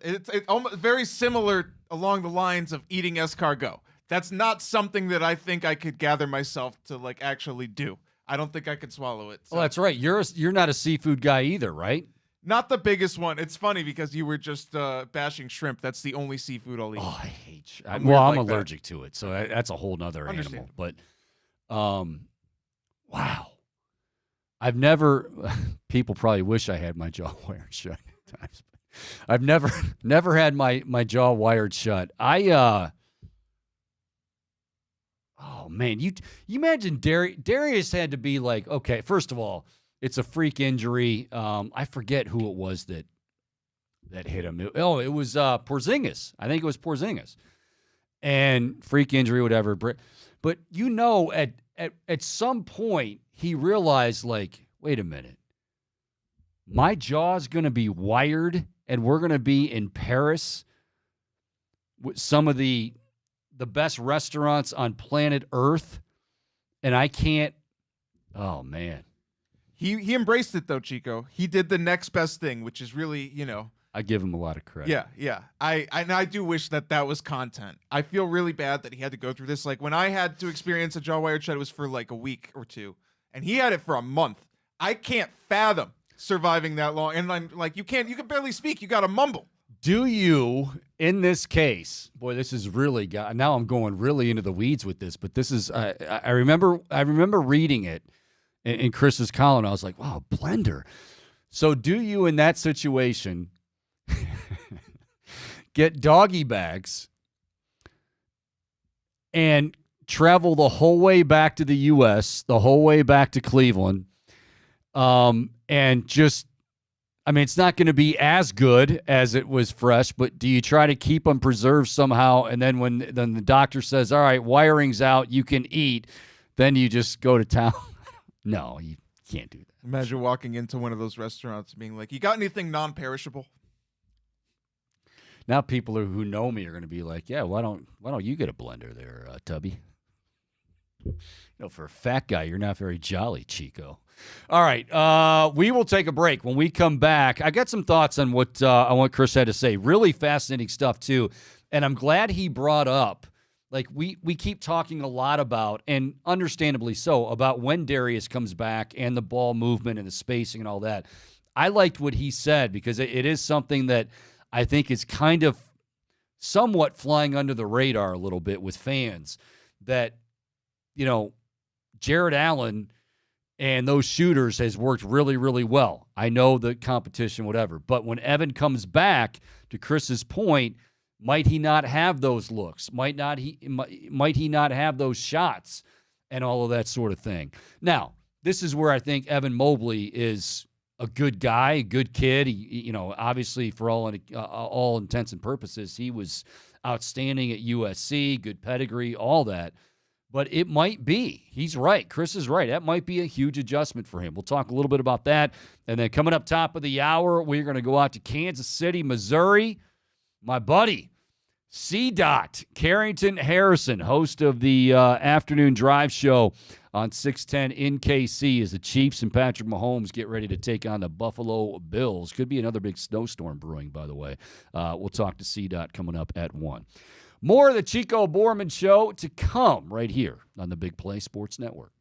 it's almost very similar along the lines of eating escargot. That's not something that I think I could gather myself to like actually do. I don't think I could swallow it. So. Oh, that's right. You're not a seafood guy either, right? Not the biggest one. It's funny because you were just bashing shrimp. That's the only seafood I'll eat. Oh, I hate shrimp. I'm Well, weird I'm like that. allergic to it, so that's a whole nother animal. Understandable. But, wow. I've never. People probably wish I had my jaw wired shut at times. I've never had my jaw wired shut. Oh man, you imagine Darius had to be like, okay, first of all, it's a freak injury. I forget who it was that hit him. It was Porzingis. I think it was Porzingis. And freak injury, whatever. But at some point he realized, like, wait a minute, my jaw's gonna be wired, and we're gonna be in Paris with some of the best restaurants on planet Earth, and I can't. Oh man, He embraced it though, Chico. He did the next best thing, which is really, I give him a lot of credit. Yeah. I do wish that was content. I feel really bad that he had to go through this. Like when I had to experience a jaw wired shut, it was for like a week or two, and he had it for a month. I can't fathom surviving that long. And I'm like, you can barely speak. You got to mumble. Do you, in this case, boy, this is really now I'm going really into the weeds with this, but this is I remember reading it in Chris's column. I was like, wow, blender. So do you, in that situation, get doggy bags and travel the whole way back to the U.S., the whole way back to Cleveland, and just, I mean, it's not going to be as good as it was fresh, but do you try to keep them preserved somehow? And then when the doctor says, all right, wiring's out, you can eat, then you just go to town? No, you can't do that. Imagine walking into one of those restaurants and being like, you got anything non-perishable? Now people who know me are going to be like, yeah, why don't you get a blender there, Tubby? For a fat guy, you're not very jolly, Chico. All right, we will take a break. When we come back, I got some thoughts on what Chris had to say. Really fascinating stuff, too. And I'm glad he brought up, like, we keep talking a lot about, and understandably so, about when Darius comes back and the ball movement and the spacing and all that. I liked what he said because it is something that I think is kind of somewhat flying under the radar a little bit with fans, that, Jared Allen and those shooters has worked really, really well. I know the competition, whatever. But when Evan comes back, to Chris's point, might he not have those looks? Might he not have those shots and all of that sort of thing? Now, this is where I think Evan Mobley is a good guy, a good kid. He, obviously for all intents and purposes, he was outstanding at USC, good pedigree, all that. But it might be. He's right. Chris is right. That might be a huge adjustment for him. We'll talk a little bit about that. And then coming up top of the hour, we're going to go out to Kansas City, Missouri. My buddy, C-Dot, Carrington Harrison, host of the afternoon drive show on 610 in KC, as the Chiefs and Patrick Mahomes get ready to take on the Buffalo Bills. Could be another big snowstorm brewing, by the way. We'll talk to C-Dot coming up at 1. More of the Chico Borman Show to come right here on the Big Play Sports Network.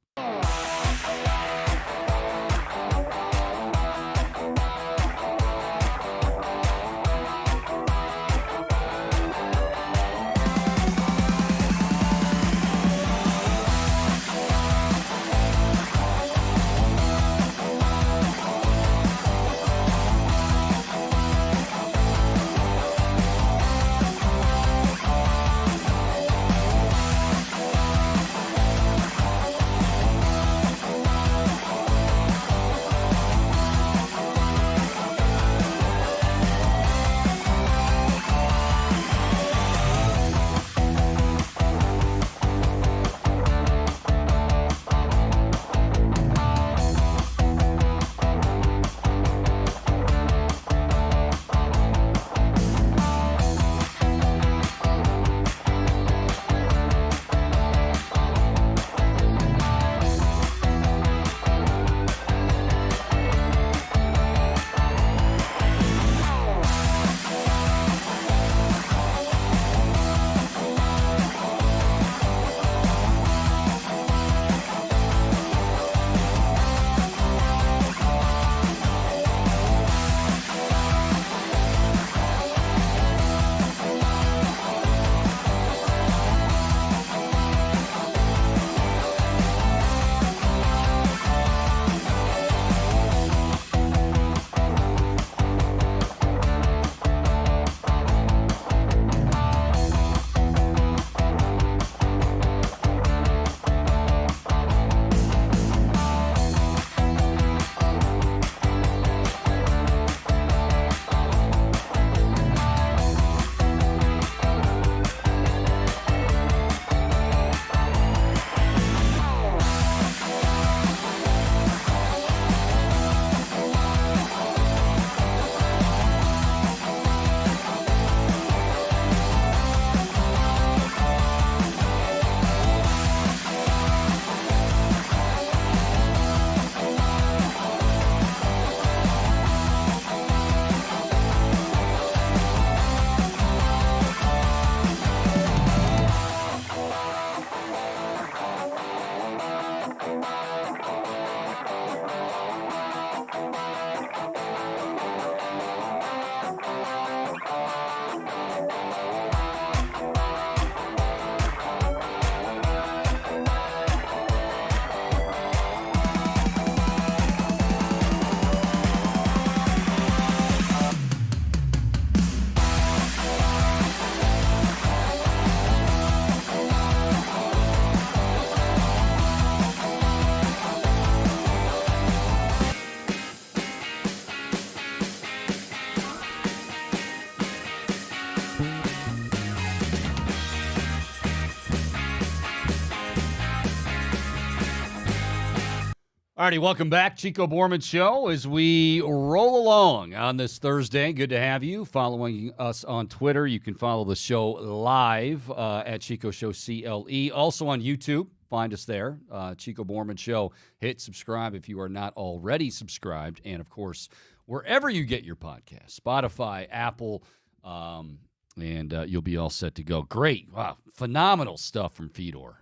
Alrighty, welcome back. Chico Borman Show as we roll along on this Thursday. Good to have you following us on Twitter. You can follow the show live at Chico Show CLE. Also on YouTube, find us there. Chico Borman Show. Hit subscribe if you are not already subscribed. And, of course, wherever you get your podcast, Spotify, Apple, and you'll be all set to go. Great. Wow. Phenomenal stuff from Fedor.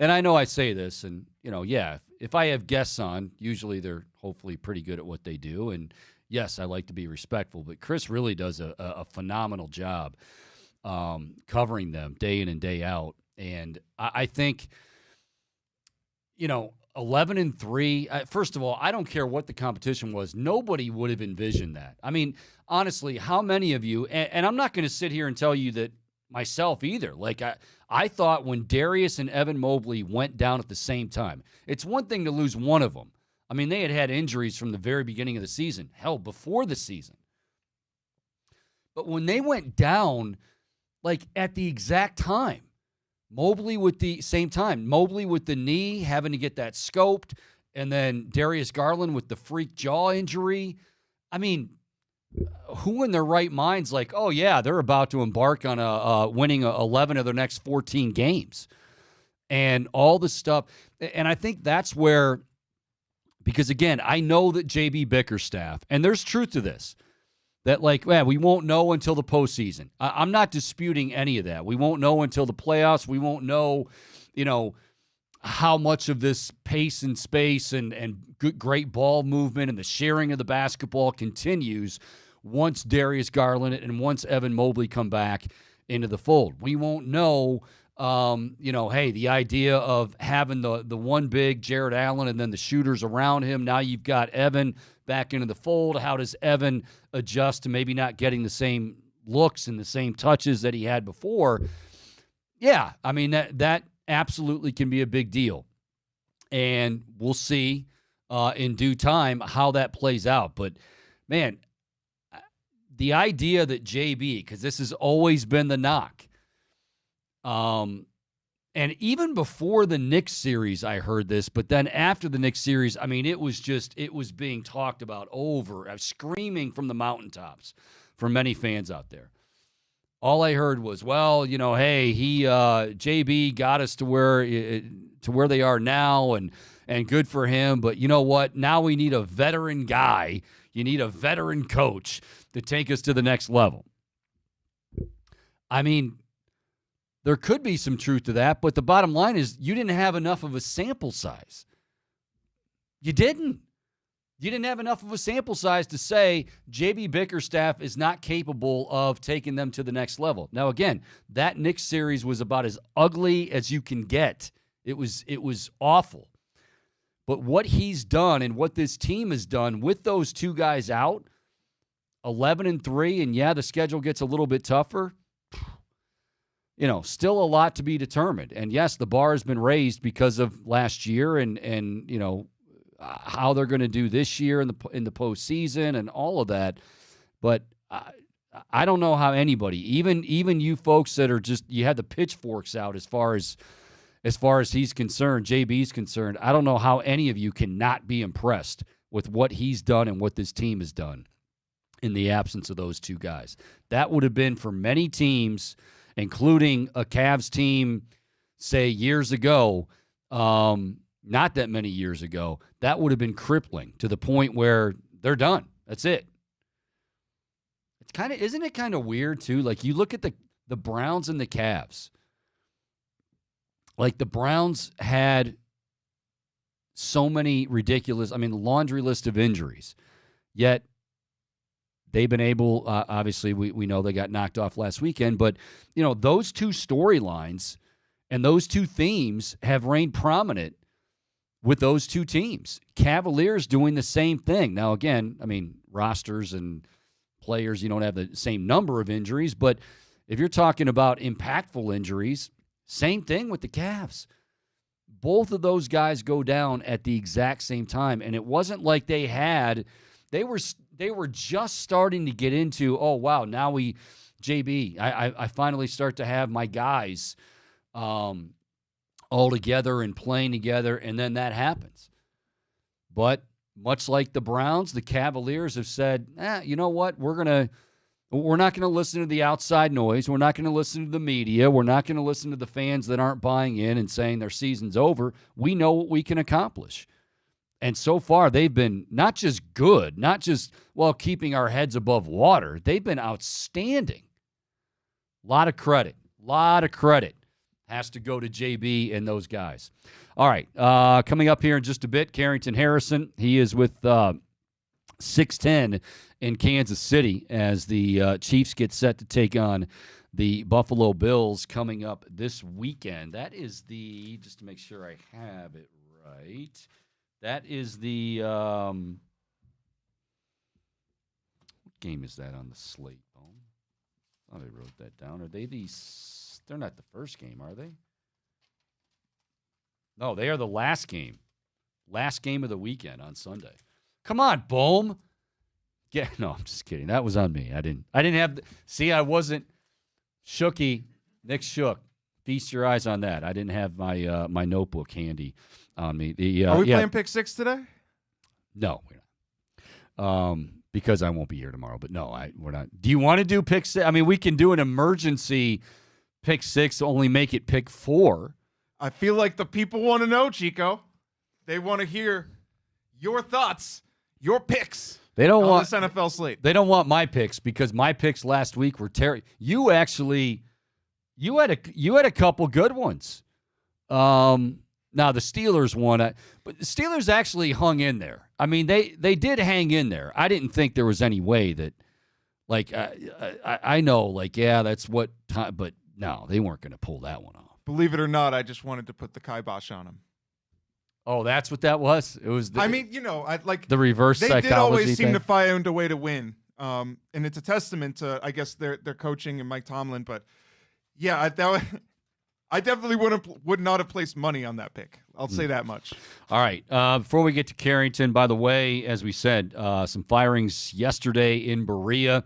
And I know I say this, and, if I have guests on, usually they're hopefully pretty good at what they do. And, yes, I like to be respectful, but Chris really does a phenomenal job covering them day in and day out. And I think, 11-3, first of all, I don't care what the competition was. Nobody would have envisioned that. I mean, honestly, how many of you, and I'm not going to sit here and tell you that myself either. Like, I thought when Darius and Evan Mobley went down at the same time, it's one thing to lose one of them. I mean, they had injuries from the very beginning of the season, hell, before the season. But when they went down, like, at the exact time, Mobley with the same time, Mobley with the knee, having to get that scoped, and then Darius Garland with the freak jaw injury. I mean, who in their right mind's like, oh, yeah, they're about to embark on winning 11 of their next 14 games and all the stuff. And I think that's where, because, again, I know that J.B. Bickerstaff, and there's truth to this, that, like, we won't know until the postseason. I'm not disputing any of that. We won't know until the playoffs. We won't know, how much of this pace and space and great ball movement and the sharing of the basketball continues once Darius Garland and once Evan Mobley come back into the fold. We won't know, hey, the idea of having the one big Jared Allen and then the shooters around him. Now you've got Evan back into the fold. How does Evan adjust to maybe not getting the same looks and the same touches that he had before? Yeah, I mean, that absolutely can be a big deal. And we'll see in due time how that plays out. But, man, the idea that JB, because this has always been the knock, and even before the Knicks series, I heard this, but then after the Knicks series, I mean, it was being talked about screaming from the mountaintops for many fans out there. All I heard was, well, hey, JB got us to where they are now, and good for him. But you know what? Now we need a veteran guy. You need a veteran coach to take us to the next level. I mean, there could be some truth to that, but the bottom line is you didn't have enough of a sample size. You didn't. You didn't have enough of a sample size to say J.B. Bickerstaff is not capable of taking them to the next level. Now, again, that Knicks series was about as ugly as you can get. It was awful. But what he's done and what this team has done with those two guys out, 11-3, and yeah, the schedule gets a little bit tougher. Still a lot to be determined. And yes, the bar has been raised because of last year and how they're going to do this year in the postseason and all of that. But I don't know how anybody, even you folks that are just, you had the pitchforks out as far as he's concerned, JB's concerned, I don't know how any of you cannot be impressed with what he's done and what this team has done in the absence of those two guys. That would have been for many teams, including a Cavs team, say, years ago, not that many years ago, that would have been crippling to the point where they're done. That's it. Isn't it kind of weird, too? Like, you look at the Browns and the Cavs. Like, the Browns had so many ridiculous, laundry list of injuries. Yet, they've been able, obviously, we know they got knocked off last weekend. But, those two storylines and those two themes have reigned prominent with those two teams. Cavaliers doing the same thing. Now, again, rosters and players, you don't have the same number of injuries. But if you're talking about impactful injuries, same thing with the Cavs. Both of those guys go down at the exact same time. And it wasn't like they were just starting to get into, oh, wow, now JB, I finally start to have my guys all together and playing together, and then that happens. But much like the Browns, the Cavaliers have said, you know what? We're not going to listen to the outside noise. We're not going to listen to the media. We're not going to listen to the fans that aren't buying in and saying their season's over. We know what we can accomplish. And so far, they've been not just good, not just, keeping our heads above water. They've been outstanding. A lot of credit has to go to JB and those guys. All right, coming up here in just a bit, Carrington Harrison. He is with 610 in Kansas City as the Chiefs get set to take on the Buffalo Bills coming up this weekend. That is just to make sure I have it right, that is the what game is that on the slate? I thought I wrote that down. Are they they're not the first game, are they? No, they are the last game. Last game of the weekend on Sunday. Come on, Bohm. No, I'm just kidding. That was on me. I didn't have I wasn't Shooky. Nick Shook. Feast your eyes on that. I didn't have my my notebook handy on me. Are we playing pick six today? No, we're not. Because I won't be here tomorrow. But no, we're not. Do you want to do pick six? I mean, we can do an emergency pick six, only make it pick four. I feel like the people want to know, Chico. They want to hear your thoughts, your picks. They don't want this NFL slate. They don't want my picks because my picks last week were terrible. You had a couple good ones. Now the Steelers won, but the Steelers actually hung in there. I mean, they did hang in there. I didn't think there was any way that, I know, that's what time, but no, they weren't going to pull that one off. Believe it or not, I just wanted to put the kibosh on him. Oh, that's what that was? It was. The reverse psychology. They did always seem to find a way to win, and it's a testament to, I guess, their coaching and Mike Tomlin. But yeah, I definitely would not have placed money on that pick. I'll say that much. All right. Before we get to Carrington, by the way, as we said, some firings yesterday in Berea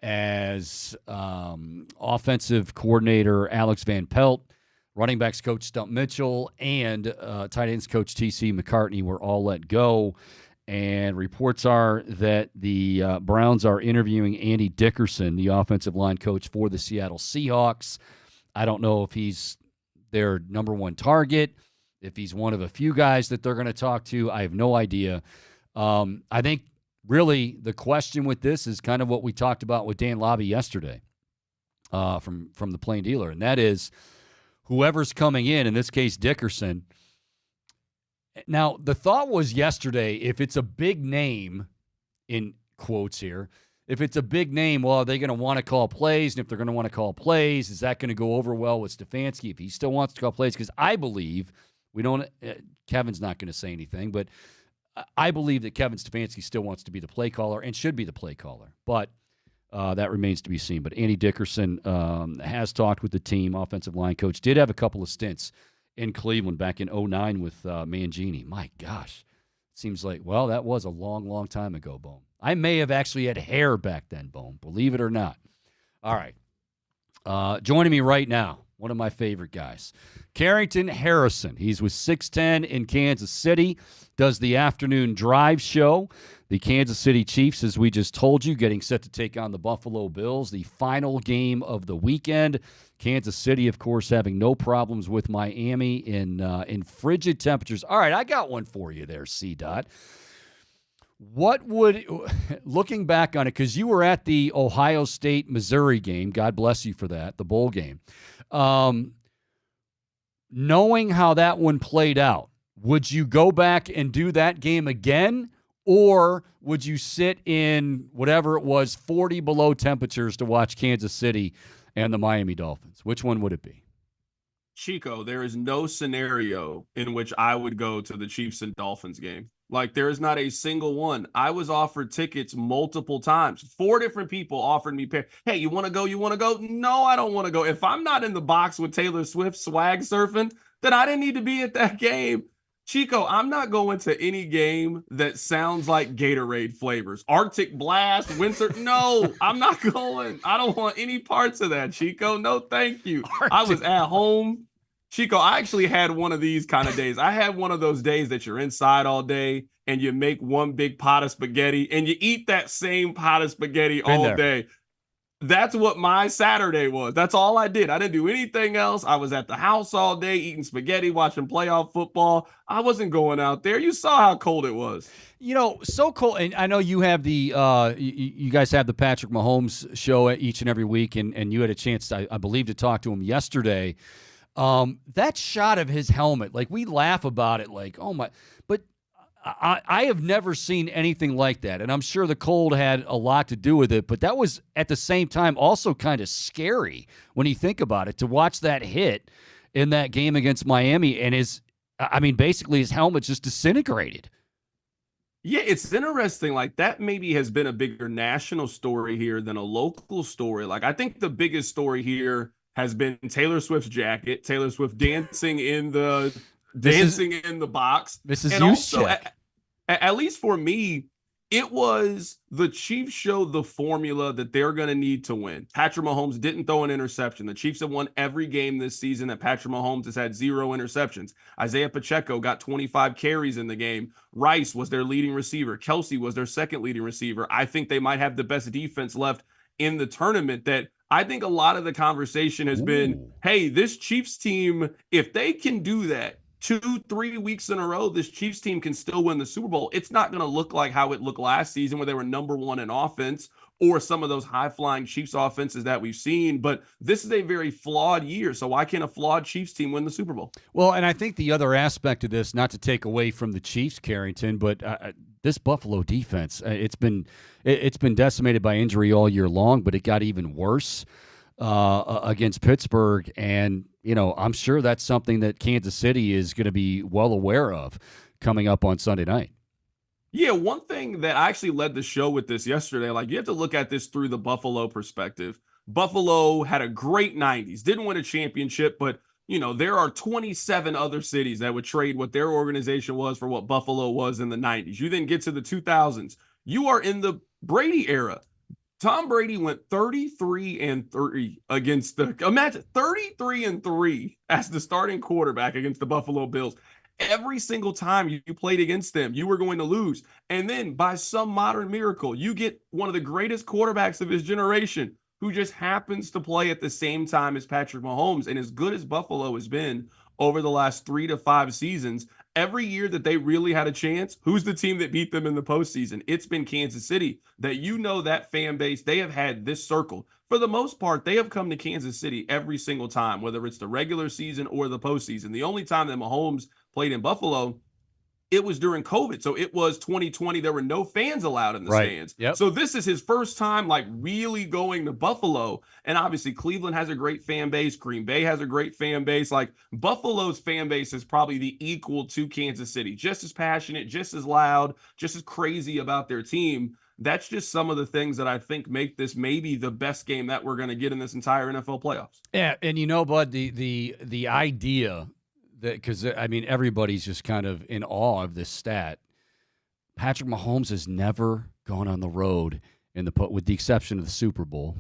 as offensive coordinator Alex Van Pelt, running backs coach Stump Mitchell, and tight ends coach T.C. McCartney were all let go. And reports are that the Browns are interviewing Andy Dickerson, the offensive line coach for the Seattle Seahawks. I don't know if he's their number one target, if he's one of a few guys that they're going to talk to. I have no idea. I think really the question with this is kind of what we talked about with Dan Lobby yesterday from the Plain Dealer, and that is whoever's coming in this case Dickerson. Now, the thought was yesterday, if it's a big name, in quotes here, if it's a big name, well, are they going to want to call plays? And if they're going to want to call plays, is that going to go over well with Stefanski if he still wants to call plays? Because I believe Kevin's not going to say anything, but I believe that Kevin Stefanski still wants to be the play caller and should be the play caller. But that remains to be seen. But Andy Dickerson has talked with the team, offensive line coach, did have a couple of stints in Cleveland back in 2009 with Mangini. My gosh. Seems like, that was a long, long time ago, Bohm. I may have actually had hair back then, Bohm, believe it or not. All right. Joining me right now, one of my favorite guys, Carrington Harrison. He's with 610 in Kansas City, does the afternoon drive show. The Kansas City Chiefs, as we just told you, getting set to take on the Buffalo Bills, the final game of the weekend. Kansas City, of course, having no problems with Miami in frigid temperatures. All right, I got one for you there, C-Dot. Looking back on it, because you were at the Ohio State-Missouri game, God bless you for that, the bowl game. Knowing how that one played out, would you go back and do that game again? Or would you sit in whatever it was, 40 below temperatures to watch Kansas City and the Miami Dolphins? Which one would it be? Chico, there is no scenario in which I would go to the Chiefs and Dolphins game. Like, there is not a single one. I was offered tickets multiple times. 4 different people offered me, hey, you want to go? You want to go? No, I don't want to go. If I'm not in the box with Taylor Swift swag surfing, then I didn't need to be at that game. Chico, I'm not going to any game that sounds like Gatorade flavors. Arctic Blast, Winter. No, I'm not going. I don't want any parts of that, Chico. No, thank you. I was at home Chico, I actually had one of these kind of days. I had one of those days that you're inside all day and you make one big pot of spaghetti and you eat that same pot of spaghetti Been all there. day. That's what my Saturday was. That's all I did. I didn't do anything else. I was at the house all day eating spaghetti, watching playoff football. I wasn't going out there. You saw how cold it was. So cold. And I know you have you guys have the Patrick Mahomes show each and every week, and you had a chance, I believe, to talk to him yesterday. That shot of his helmet, like, we laugh about it, like, oh my, but I have never seen anything like that, and I'm sure the cold had a lot to do with it, but that was, at the same time, also kind of scary when you think about it, to watch that hit in that game against Miami, and basically his helmet just disintegrated. Yeah, it's interesting. Like, that maybe has been a bigger national story here than a local story. Like, I think the biggest story here has been Taylor Swift's jacket, Taylor Swift dancing in the box. This is and also, check. at least for me, it was the Chiefs showed the formula that they're going to need to win. Patrick Mahomes didn't throw an interception. The Chiefs have won every game this season that Patrick Mahomes has had 0 interceptions. Isaiah Pacheco got 25 carries in the game. Rice was their leading receiver. Kelsey was their second leading receiver. I think they might have the best defense left in the tournament. That I think a lot of the conversation has been, hey, this Chiefs team, if they can do that 2-3 weeks in a row, this Chiefs team can still win the Super Bowl. It's not going to look like how it looked last season where they were number 1 in offense, or some of those high-flying Chiefs offenses that we've seen. But this is a very flawed year. So why can't a flawed Chiefs team win the Super Bowl? Well, and I think the other aspect of this, not to take away from the Chiefs, Carrington, but this Buffalo defense, it's been decimated by injury all year long, but it got even worse against Pittsburgh. And, I'm sure that's something that Kansas City is going to be well aware of coming up on Sunday night. Yeah, one thing that I actually led the show with this yesterday, like, you have to look at this through the Buffalo perspective. Buffalo had a great 90s, didn't win a championship, but, there are 27 other cities that would trade what their organization was for what Buffalo was in the 90s. You then get to the 2000s. You are in the Brady era. Tom Brady went 33-3 against imagine 33-3 as the starting quarterback against the Buffalo Bills. Every single time you played against them, you were going to lose. And then by some modern miracle, you get one of the greatest quarterbacks of his generation, who just happens to play at the same time as Patrick Mahomes. And as good as Buffalo has been over the last 3 to 5 seasons, every year that they really had a chance, who's the team that beat them in the postseason? It's been Kansas City. That fan base, they have had this circle. For the most part, they have come to Kansas City every single time, whether it's the regular season or the postseason. The only time that Mahomes played in Buffalo, it was during COVID. So it was 2020. There were no fans allowed in the stands. Yep. So this is his first time really going to Buffalo. And obviously Cleveland has a great fan base. Green Bay has a great fan base. Like, Buffalo's fan base is probably the equal to Kansas City. Just as passionate, just as loud, just as crazy about their team. That's just some of the things that I think make this maybe the best game that we're going to get in this entire NFL playoffs. Yeah, and Bud, the idea that, because everybody's just kind of in awe of this stat. Patrick Mahomes has never gone on the road with the exception of the Super Bowl.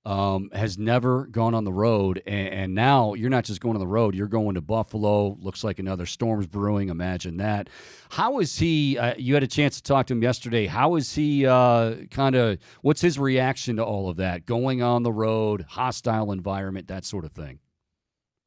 Has never gone on the road, and now you're not just going on the road, you're going to Buffalo. Looks like another storm's brewing. Imagine that. How is he? You had a chance to talk to him yesterday. How is he? What's his reaction to all of that? Going on the road, hostile environment, that sort of thing.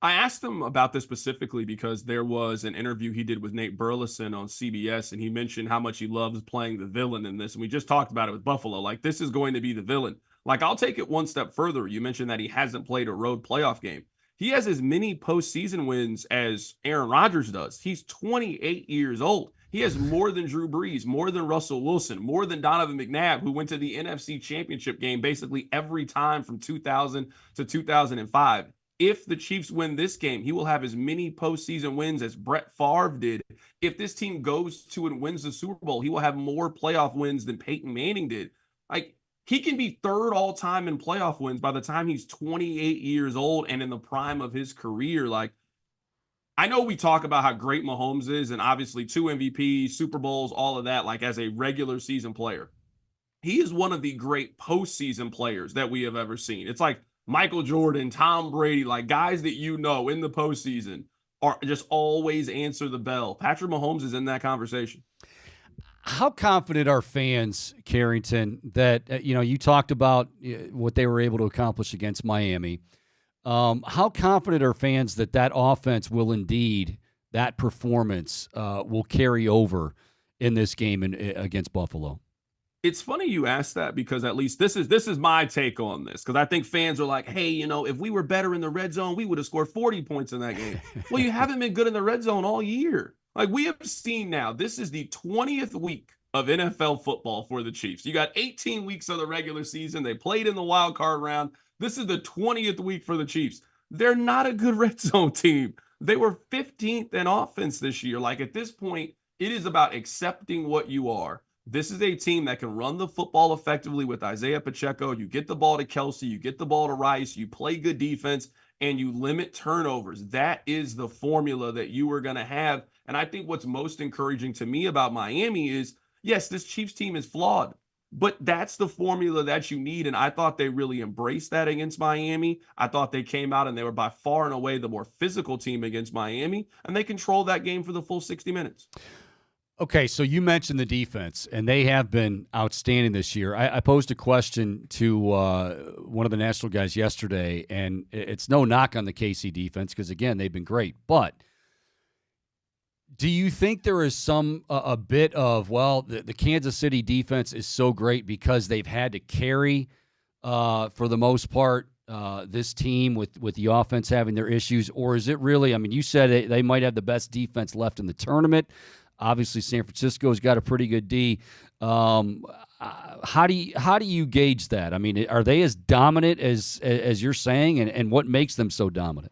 I asked him about this specifically because there was an interview he did with Nate Burleson on CBS, and he mentioned how much he loves playing the villain in this. And we just talked about it with Buffalo. Like, this is going to be the villain. Like, I'll take it one step further. You mentioned that he hasn't played a road playoff game. He has as many postseason wins as Aaron Rodgers does. He's 28 years old. He has more than Drew Brees, more than Russell Wilson, more than Donovan McNabb, who went to the NFC Championship game basically every time from 2000 to 2005. If the Chiefs win this game, he will have as many postseason wins as Brett Favre did. If this team goes to and wins the Super Bowl, he will have more playoff wins than Peyton Manning did. Like, he can be third all time in playoff wins by the time he's 28 years old and in the prime of his career. Like, I know we talk about how great Mahomes is, and obviously 2 MVPs, Super Bowls, all of that, like, as a regular season player. He is one of the great postseason players that we have ever seen. It's like, Michael Jordan, Tom Brady, like guys that you know in the postseason are just always answer the bell. Patrick Mahomes is in that conversation. How confident are fans, Carrington, that you talked about what they were able to accomplish against Miami. How confident are fans that that offense will indeed, that performance will carry over in this game against Buffalo? It's funny you asked that because at least this is my take on this, because I think fans are like, hey, if we were better in the red zone, we would have scored 40 points in that game. Well, you haven't been good in the red zone all year. Like we have seen now, this is the 20th week of NFL football for the Chiefs. You got 18 weeks of the regular season. They played in the wild card round. This is the 20th week for the Chiefs. They're not a good red zone team. They were 15th in offense this year. Like at this point, it is about accepting what you are. This is a team that can run the football effectively with Isaiah Pacheco. You get the ball to Kelsey, you get the ball to Rice, you play good defense, and you limit turnovers. That is the formula that you are going to have. And I think what's most encouraging to me about Miami is, yes, this Chiefs team is flawed, but that's the formula that you need. And I thought they really embraced that against Miami. I thought they came out and they were by far and away the more physical team against Miami, and they controlled that game for the full 60 minutes. Okay, so you mentioned the defense, and they have been outstanding this year. I posed a question to one of the national guys yesterday, and it's no knock on the KC defense because, again, they've been great. But do you think there is a bit of, the Kansas City defense is so great because they've had to carry, for the most part, this team with the offense having their issues? Or is it really, you said they might have the best defense left in the tournament. Obviously, San Francisco's got a pretty good D. How do you gauge that? Are they as dominant as you're saying, and what makes them so dominant?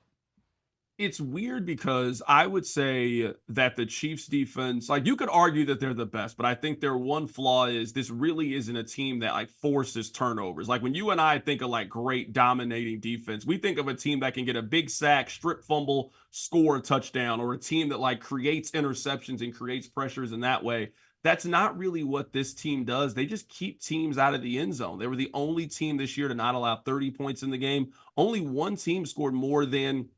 It's weird because I would say that the Chiefs defense, like you could argue that they're the best, but I think their one flaw is this really isn't a team that like forces turnovers. Like when you and I think of like great dominating defense, we think of a team that can get a big sack, strip fumble, score a touchdown, or a team that like creates interceptions and creates pressures in that way. That's not really what this team does. They just keep teams out of the end zone. They were the only team this year to not allow 30 points in the game. Only one team scored more than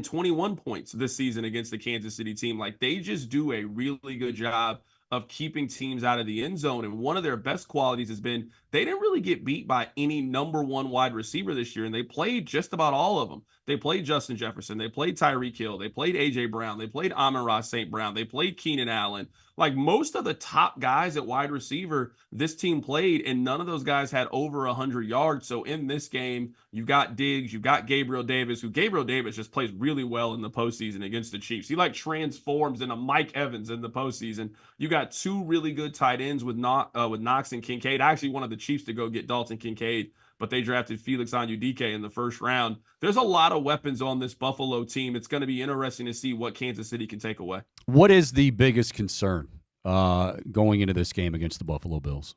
21 points this season against the Kansas City team. Like they just do a really good job of keeping teams out of the end zone. And one of their best qualities has been they didn't really get beat by any number one wide receiver this year. And they played just about all of them. They played Justin Jefferson. They played Tyreek Hill. They played A.J. Brown. They played Amon-Ra St. Brown. They played Keenan Allen. Like most of the top guys at wide receiver, this team played, and none of those guys had over 100 yards. So in this game, you've got Diggs, you've got Gabriel Davis, who Gabriel Davis just plays really well in the postseason against the Chiefs. He like transforms into Mike Evans in the postseason. You got two really good tight ends with Knox and Kincaid. I actually wanted the Chiefs to go get Dalton Kincaid, but they drafted Felix Anudike in the first round. There's a lot of weapons on this Buffalo team. It's going to be interesting to see what Kansas City can take away. What is the biggest concern going into this game against the Buffalo Bills?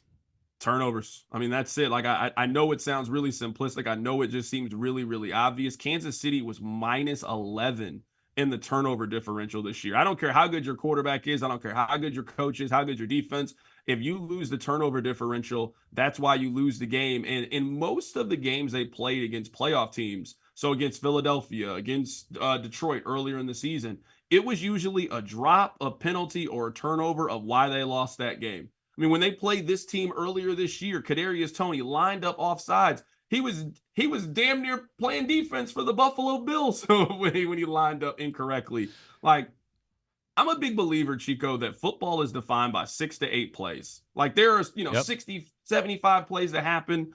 Turnovers. That's it. Like I know it sounds really simplistic. I know it just seems really, really obvious. Kansas City was minus 11 in the turnover differential this year. I don't care how good your quarterback is. I don't care how good your coach is, how good your defense. If you lose the turnover differential, that's why you lose the game. And in most of the games they played against playoff teams, so against Philadelphia, against Detroit earlier in the season, it was usually a drop, a penalty, or a turnover of why they lost that game. When they played this team earlier this year, Kadarius Toney lined up off sides. He was damn near playing defense for the Buffalo Bills when he lined up incorrectly. Like, I'm a big believer, Chico, that football is defined by 6 to 8 plays. Like there are, 60, 75 plays that happen.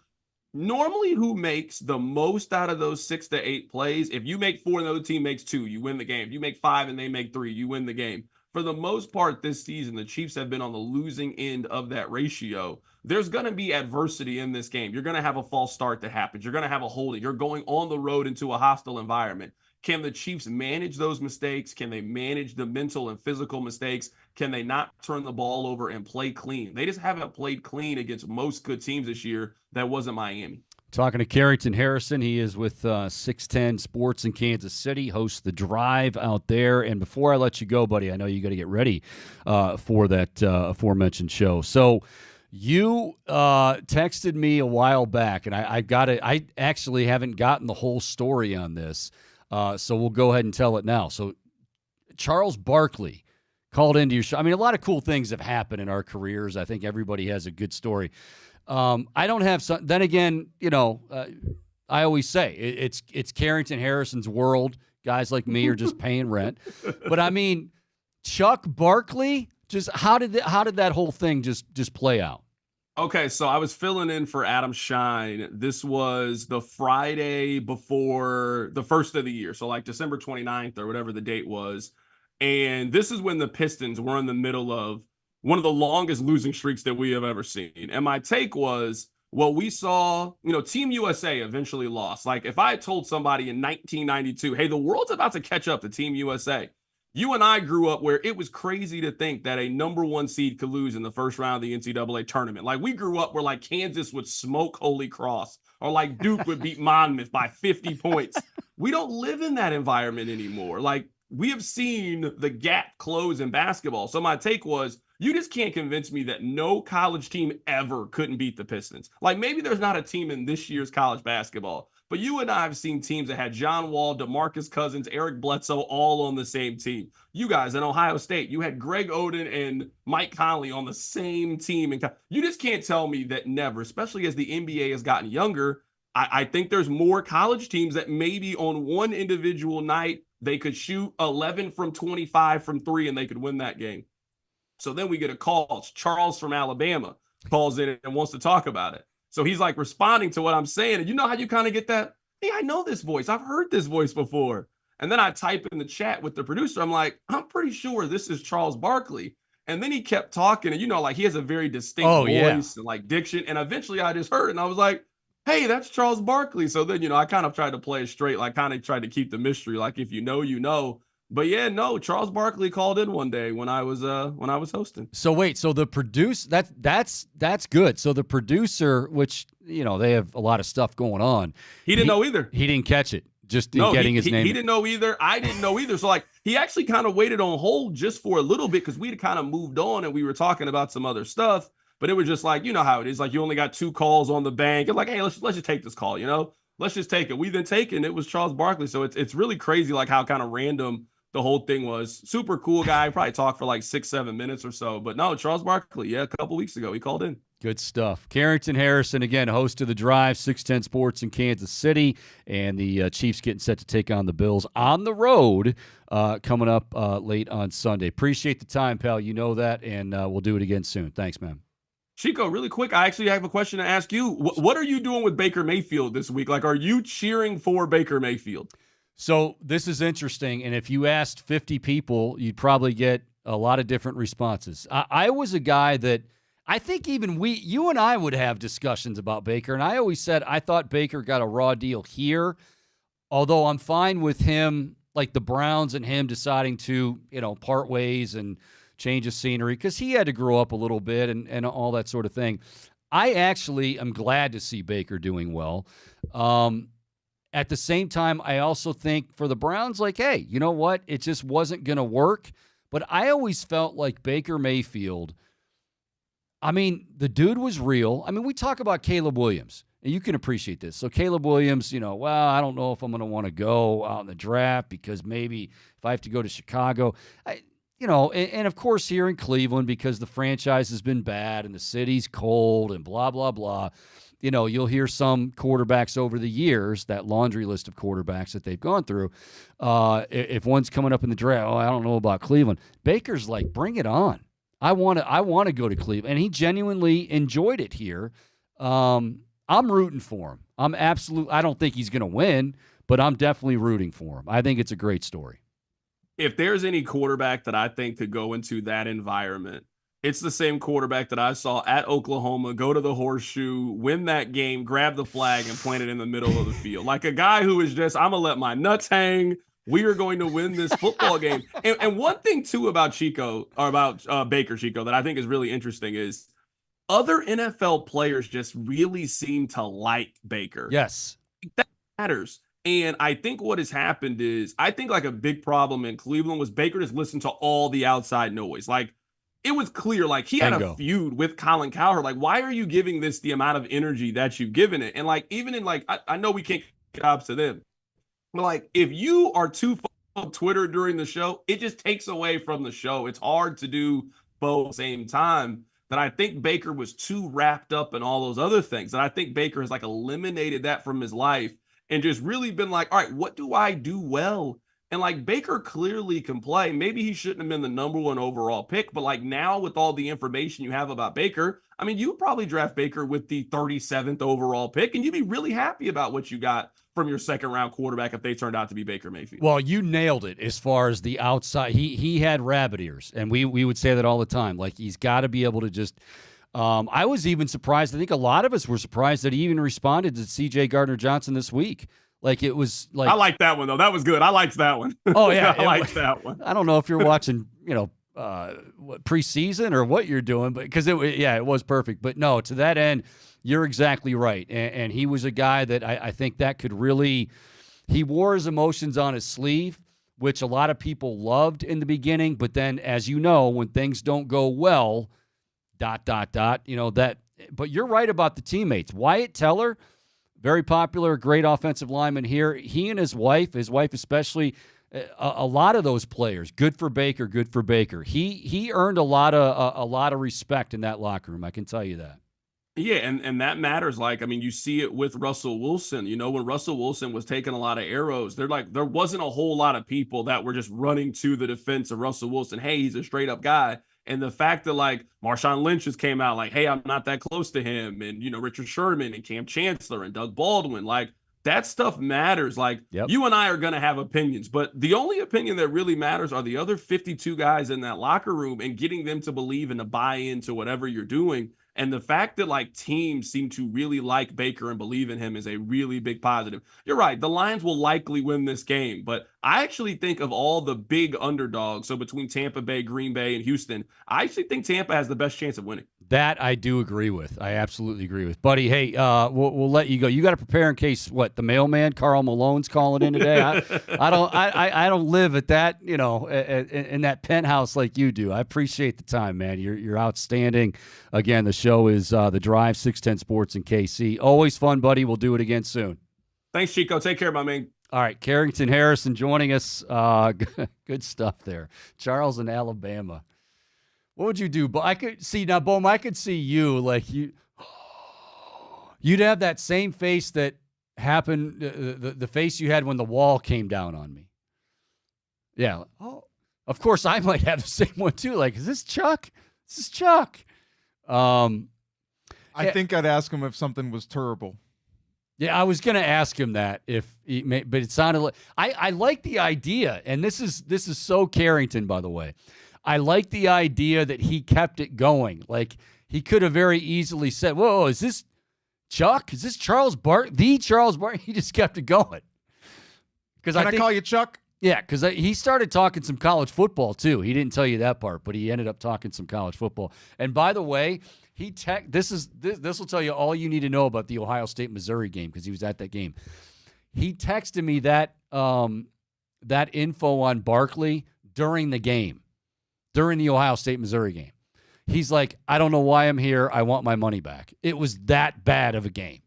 Normally, who makes the most out of those 6 to 8 plays? If you make 4 and the other team makes 2, you win the game. If you make 5 and they make 3, you win the game. For the most part this season, the Chiefs have been on the losing end of that ratio. There's going to be adversity in this game. You're going to have a false start that happens. You're going to have a holding. You're going on the road into a hostile environment. Can the Chiefs manage those mistakes? Can they manage the mental and physical mistakes? Can they not turn the ball over and play clean? They just haven't played clean against most good teams this year. That wasn't Miami. Talking to Carrington Harrison. He is with 610 Sports in Kansas City, hosts The Drive out there. And before I let you go, buddy, I know you got to get ready for that aforementioned show. So You texted me a while back, and I actually haven't gotten the whole story on this, so we'll go ahead and tell it now. So Charles Barkley called into your show. I mean, a lot of cool things have happened in our careers. I think everybody has a good story. I don't have some. Then again, I always say it's Carrington Harrison's world. Guys like me are just paying rent. But I mean, Chuck Barkley. Just how did that whole thing just play out? Okay, so I was filling in for Adam Shine. This was the Friday before the first of the year. So like December 29th or whatever the date was. And this is when the Pistons were in the middle of one of the longest losing streaks that we have ever seen. And my take was, well, we saw, Team USA eventually lost. Like if I had told somebody in 1992, hey, the world's about to catch up to Team USA. You and I grew up where it was crazy to think that a number 1 seed could lose in the first round of the NCAA tournament. Like we grew up where like Kansas would smoke Holy Cross or like Duke would beat Monmouth by 50 points. We don't live in that environment anymore. Like we have seen the gap close in basketball. So my take was, you just can't convince me that no college team ever couldn't beat the Pistons. Like maybe there's not a team in this year's college basketball, but you and I have seen teams that had John Wall, DeMarcus Cousins, Eric Bledsoe all on the same team. You guys in Ohio State, you had Greg Oden and Mike Conley on the same team. And you just can't tell me that never, especially as the NBA has gotten younger. I think there's more college teams that maybe on one individual night, they could shoot 11 from 25 from 3 and they could win that game. So then we get a call. It's Charles from Alabama calls in and wants to talk about it. So he's like responding to what I'm saying. And you know how you kind of get that? Hey, I know this voice. I've heard this voice before. And then I type in the chat with the producer. I'm like, I'm pretty sure this is Charles Barkley. And then he kept talking. And, like he has a very distinct voice and like diction. And eventually I just heard it. And I was like, hey, that's Charles Barkley. So then, I kind of tried to play it straight, like kind of tried to keep the mystery. Like if you know, you know. But yeah, no, Charles Barkley called in one day when I was hosting. So wait, so the that's good. So the producer, which they have a lot of stuff going on, he didn't know either. He didn't catch it. Just getting his name. He didn't know either. I didn't know either. So like he actually kind of waited on hold just for a little bit because we'd kind of moved on and we were talking about some other stuff. But it was just like, you know how it is. Like you only got 2 calls on the bank. And like, hey, let's just take this call. Let's just take it. We then take it. And it was Charles Barkley. So it's really crazy, like how kind of random the whole thing was. Super cool guy. Probably talked for like 6-7 minutes or so. But no, Charles Barkley, a couple weeks ago, he called in. Good stuff. Carrington Harrison, again, host of The Drive, 610 Sports in Kansas City. And the Chiefs getting set to take on the Bills on the road coming up late on Sunday. Appreciate the time, pal. You know that. And we'll do it again soon. Thanks, man. Chico, really quick, I actually have a question to ask you. What are you doing with Baker Mayfield this week? Like, are you cheering for Baker Mayfield? So this is interesting, and if you asked 50 people, you'd probably get a lot of different responses. I was a guy that I think even you and I would have discussions about Baker, and I always said I thought Baker got a raw deal here, although I'm fine with him, like the Browns and him deciding to, part ways and change of scenery because he had to grow up a little bit and all that sort of thing. I actually am glad to see Baker doing well. At the same time, I also think for the Browns, like, hey, you know what? It just wasn't going to work. But I always felt like Baker Mayfield, I mean, the dude was real. I mean, we talk about Caleb Williams, and you can appreciate this. So Caleb Williams, well, I don't know if I'm going to want to go out in the draft because maybe if I have to go to Chicago, and of course here in Cleveland because the franchise has been bad and the city's cold and blah, blah, blah. You'll hear some quarterbacks over the years, that laundry list of quarterbacks that they've gone through. If one's coming up in the draft, I don't know about Cleveland. Baker's like, bring it on. I want to go to Cleveland. And he genuinely enjoyed it here. I'm rooting for him. I don't think he's going to win, but I'm definitely rooting for him. I think it's a great story. If there's any quarterback that I think could go into that environment, it's the same quarterback that I saw at Oklahoma go to the horseshoe, win that game, grab the flag, and plant it in the middle of the field. Like a guy who is just, I'm going to let my nuts hang. We are going to win this football game. And one thing, too, about Baker Chico, that I think is really interesting is other NFL players just really seem to like Baker. Yes. That matters. And I think what has happened is, I think like a big problem in Cleveland was Baker just listened to all the outside noise. Like, it was clear, like, he had Bingo. a feud with Colin Cowherd. Like, why are you giving this the amount of energy that you've given it? And, like, even in, like, I know we can't give jobs to them, but, like, if you are too on Twitter during the show, it just takes away from the show. It's hard to do both at the same time. That I think Baker was too wrapped up in all those other things. And I think Baker has, like, eliminated that from his life and just really been like, all right, what do I do well? And, like, Baker clearly can play. Maybe he shouldn't have been the number 1 overall pick, but, like, now with all the information you have about Baker, I mean, you would probably draft Baker with the 37th overall pick, and you'd be really happy about what you got from your second-round quarterback if they turned out to be Baker Mayfield. Well, you nailed it as far as the outside. He had rabbit ears, and we would say that all the time. Like, he's got to be able to just I was even surprised. I think a lot of us were surprised that he even responded to C.J. Gardner-Johnson this week. Like, it was like, I like that one, though. That was good. I liked that one. Oh, yeah. I liked that one. I don't know if you're watching, preseason or what you're doing, but because it was perfect. But no, to that end, you're exactly right. And he was a guy that I think that could really, he wore his emotions on his sleeve, which a lot of people loved in the beginning. But then, as you know, when things don't go well, ... that, but you're right about the teammates. Wyatt Teller, very popular, great offensive lineman here. He and his wife especially, a lot of those players, good for Baker. He earned a lot of respect in that locker room. I can tell you that. Yeah, and that matters. Like, I mean, you see it with Russell Wilson. When Russell Wilson was taking a lot of arrows, there wasn't a whole lot of people that were just running to the defense of Russell Wilson. Hey, he's a straight up guy. And the fact that, like, Marshawn Lynch just came out like, hey, I'm not that close to him. And, Richard Sherman and Cam Chancellor and Doug Baldwin, like, that stuff matters. Like, You and I are going to have opinions, but the only opinion that really matters are the other 52 guys in that locker room and getting them to believe and to buy into whatever you're doing. And the fact that, like, teams seem to really like Baker and believe in him is a really big positive. You're right. The Lions will likely win this game, but I actually think of all the big underdogs, so between Tampa Bay, Green Bay, and Houston, I actually think Tampa has the best chance of winning. That I do agree with. I absolutely agree with. Buddy, hey, we'll let you go. You got to prepare in case, the mailman, Carl Malone's calling in today. I don't live at that, in that penthouse like you do. I appreciate the time, man. You're outstanding. Again, the show is The Drive, 610 Sports in KC. Always fun, buddy. We'll do it again soon. Thanks, Chico. Take care, my man. All right, Carrington Harrison joining us. Good stuff there. Charles in Alabama. What would you do? But I could see now, Boom. I could see you like you'd have that same face that happened. The face you had when the wall came down on me. Yeah. Oh, of course I might have the same one too. Like, is this Chuck? This is Chuck. I think I'd ask him if something was terrible. Yeah, I was going to ask him that but it sounded like I like the idea, and this is so Carrington, by the way. I like the idea that he kept it going. Like, he could have very easily said, "Whoa, is this Chuck? Is this Charles Bart? The Charles Bart?" He just kept it going. Can I call you Chuck? Yeah, because he started talking some college football too. He didn't tell you that part, but he ended up talking some college football. And by the way, this will tell you all you need to know about the Ohio State Missouri game because he was at that game. He texted me that info on Barkley during the game, during the Ohio State Missouri game. He's like, I don't know why I'm here. I want my money back. It was that bad of a game.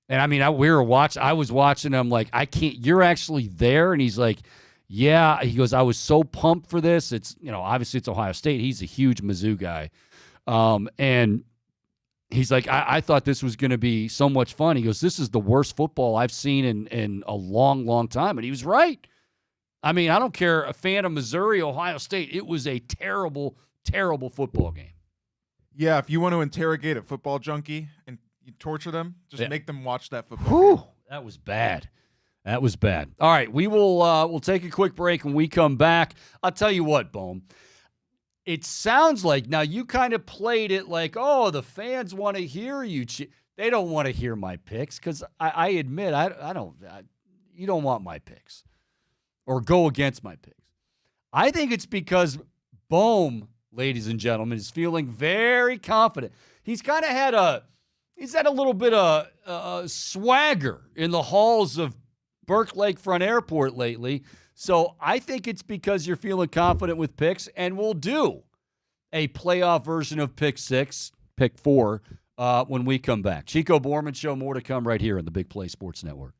And I mean, I was watching. I'm like, I can't. You're actually there, and he's like, yeah. He goes, I was so pumped for this. It's obviously it's Ohio State. He's a huge Mizzou guy, and he's like, I thought this was going to be so much fun. He goes, this is the worst football I've seen in a long, long time, and he was right. I mean, I don't care. A fan of Missouri, Ohio State, it was a terrible, terrible football game. Yeah, if you want to interrogate a football junkie and you torture them, just make them watch that football game. That was bad. That was bad. All right, we'll take a quick break. When we come back, I'll tell you what, Bohm. It sounds like now you kind of played it like, oh, the fans want to hear you. They don't want to hear my picks because I admit you don't want my picks or go against my picks. I think it's because Bohm, ladies and gentlemen, is feeling very confident. He's kind of had a little bit of swagger in the halls of Burke Lakefront Airport lately. So I think it's because you're feeling confident with picks, and we'll do a playoff version of Pick 6, Pick 4, when we come back. Chico Borman Show, more to come right here on the Big Play Sports Network.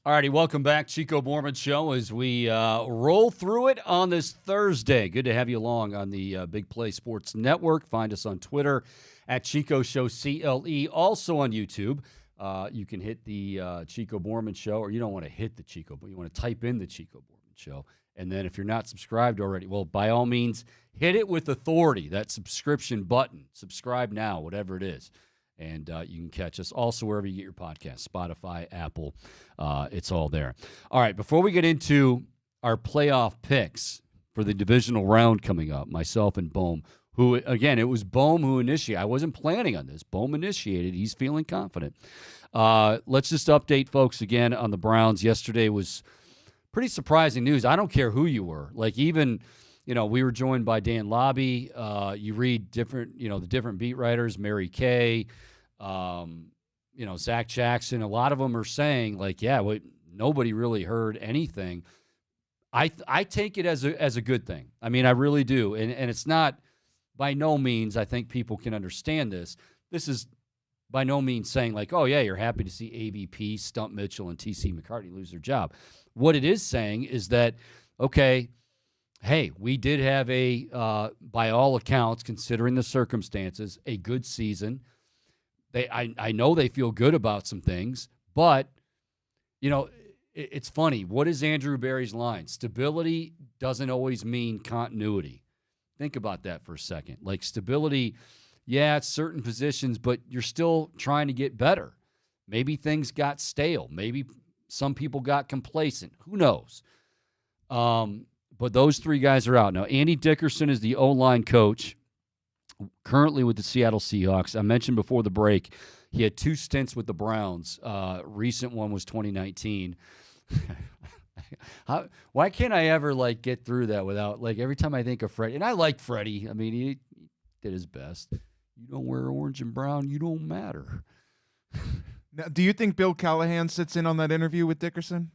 All righty, welcome back. Chico Borman Show as we roll through it on this Thursday. Good to have you along on the Big Play Sports Network. Find us on Twitter at Chico Show CLE. Also on YouTube, you can hit the Chico Borman Show, or you don't want to hit the Chico, but you want to type in the Chico Borman Show. And then if you're not subscribed already, well, by all means, hit it with authority, that subscription button. Subscribe now, whatever it is. And you can catch us also wherever you get your podcasts, Spotify, Apple. It's all there. All right, before we get into our playoff picks for the divisional round coming up, myself and Bohm, who, again, it was Bohm who initiated. I wasn't planning on this. Bohm initiated. He's feeling confident. Let's just update folks again on the Browns. Yesterday was pretty surprising news. I don't care who you were. Like, even, we were joined by Dan Lobby. You read different, the different beat writers, Mary Kay, Zach Jackson. A lot of them are saying, like, nobody really heard anything. I take it as a good thing. I mean, I really do. And it's not, by no means, I think people can understand this. This is by no means saying, like, oh, yeah, you're happy to see ABP, Stump Mitchell, and TC McCartney lose their job. What it is saying is that, okay, hey, we did have by all accounts, considering the circumstances, a good season. I know they feel good about some things, but, it's funny. What is Andrew Berry's line? Stability doesn't always mean continuity. Think about that for a second. Like, stability, Yeah, it's certain positions, but you're still trying to get better. Maybe things got stale. Maybe some people got complacent. Who knows? But those three guys are out. Now, Andy Dickerson is the O-line coach, currently with the Seattle Seahawks. I mentioned before the break, he had 2 stints with the Browns. Recent one was 2019. Why can't I ever get through that without every time I think of Freddie? And I like Freddie. I mean, he did his best. You don't wear orange and brown, you don't matter. Now, do you think Bill Callahan sits in on that interview with Dickerson?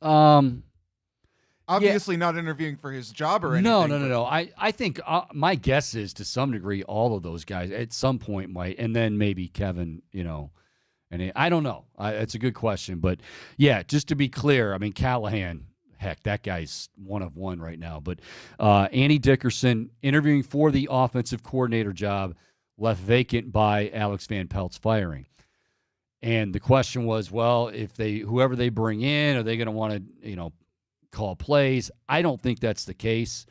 Obviously not interviewing for his job or anything. No. I think my guess is to some degree all of those guys at some point might, and then maybe Kevin, and I don't know. It's a good question, but yeah, just to be clear, I mean Callahan, heck, that guy's one of one right now. But Andy Dickerson interviewing for the offensive coordinator job, left vacant by Alex Van Pelt's firing. And the question was, well, if whoever they bring in, are they going to want to, call plays? I don't think that's the case.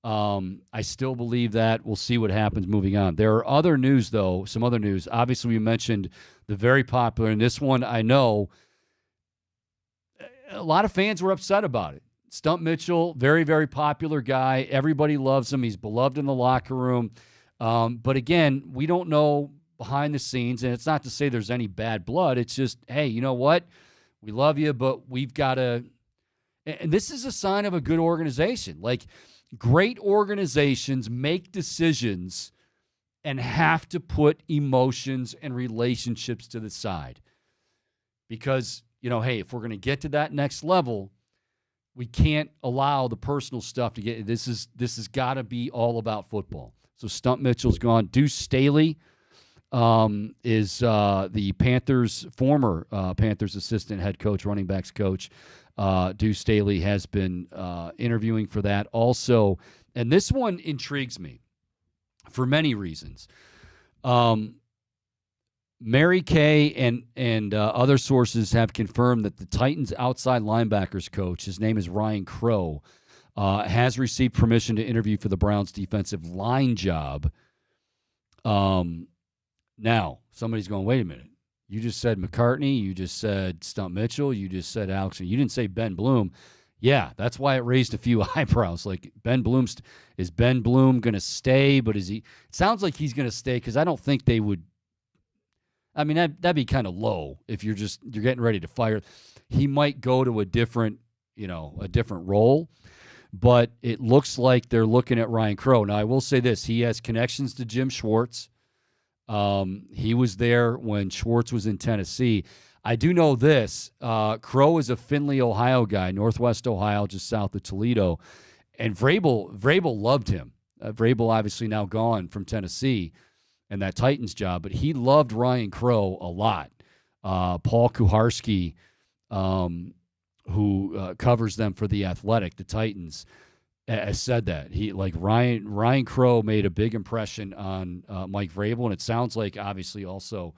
I still believe that. We'll see what happens moving on. There are other news, though, some other news. Obviously, we mentioned the very popular, and this one I know a lot of fans were upset about it. Stump Mitchell, very, very popular guy. Everybody loves him. He's beloved in the locker room. But again, we don't know behind the scenes, and it's not to say there's any bad blood. It's just, hey, you know what? We love you, but we've got to – and this is a sign of a good organization. Great organizations make decisions and have to put emotions and relationships to the side. Because, hey, if we're going to get to that next level, we can't allow the personal stuff to get – this has got to be all about football. So Stump Mitchell's gone. Deuce Staley is the Panthers' former Panthers assistant head coach, running backs coach. Deuce Staley has been interviewing for that also. And this one intrigues me for many reasons. Mary Kay and other sources have confirmed that the Titans' outside linebackers coach, his name is Ryan Crow, has received permission to interview for the Browns' defensive line job. Now, somebody's going, wait a minute. You just said McCartney. You just said Stump Mitchell. You just said Alex. You didn't say Ben Bloom. Yeah, that's why it raised a few eyebrows. Ben Bloom, is Ben Bloom going to stay? But is he? It sounds like he's going to stay because I don't think they would. I mean, that'd be kind of low if you're getting ready to fire. He might go to a different role. But it looks like they're looking at Ryan Crow. Now, I will say this. He has connections to Jim Schwartz. He was there when Schwartz was in Tennessee. I do know this. Crow is a Findlay, Ohio guy, Northwest Ohio, just south of Toledo. And Vrabel loved him. Vrabel obviously now gone from Tennessee and that Titans job, but he loved Ryan Crow a lot. Paul Kuharski, who covers them for The Athletic, the Titans, has said that Ryan Crow made a big impression on Mike Vrabel, and it sounds like obviously also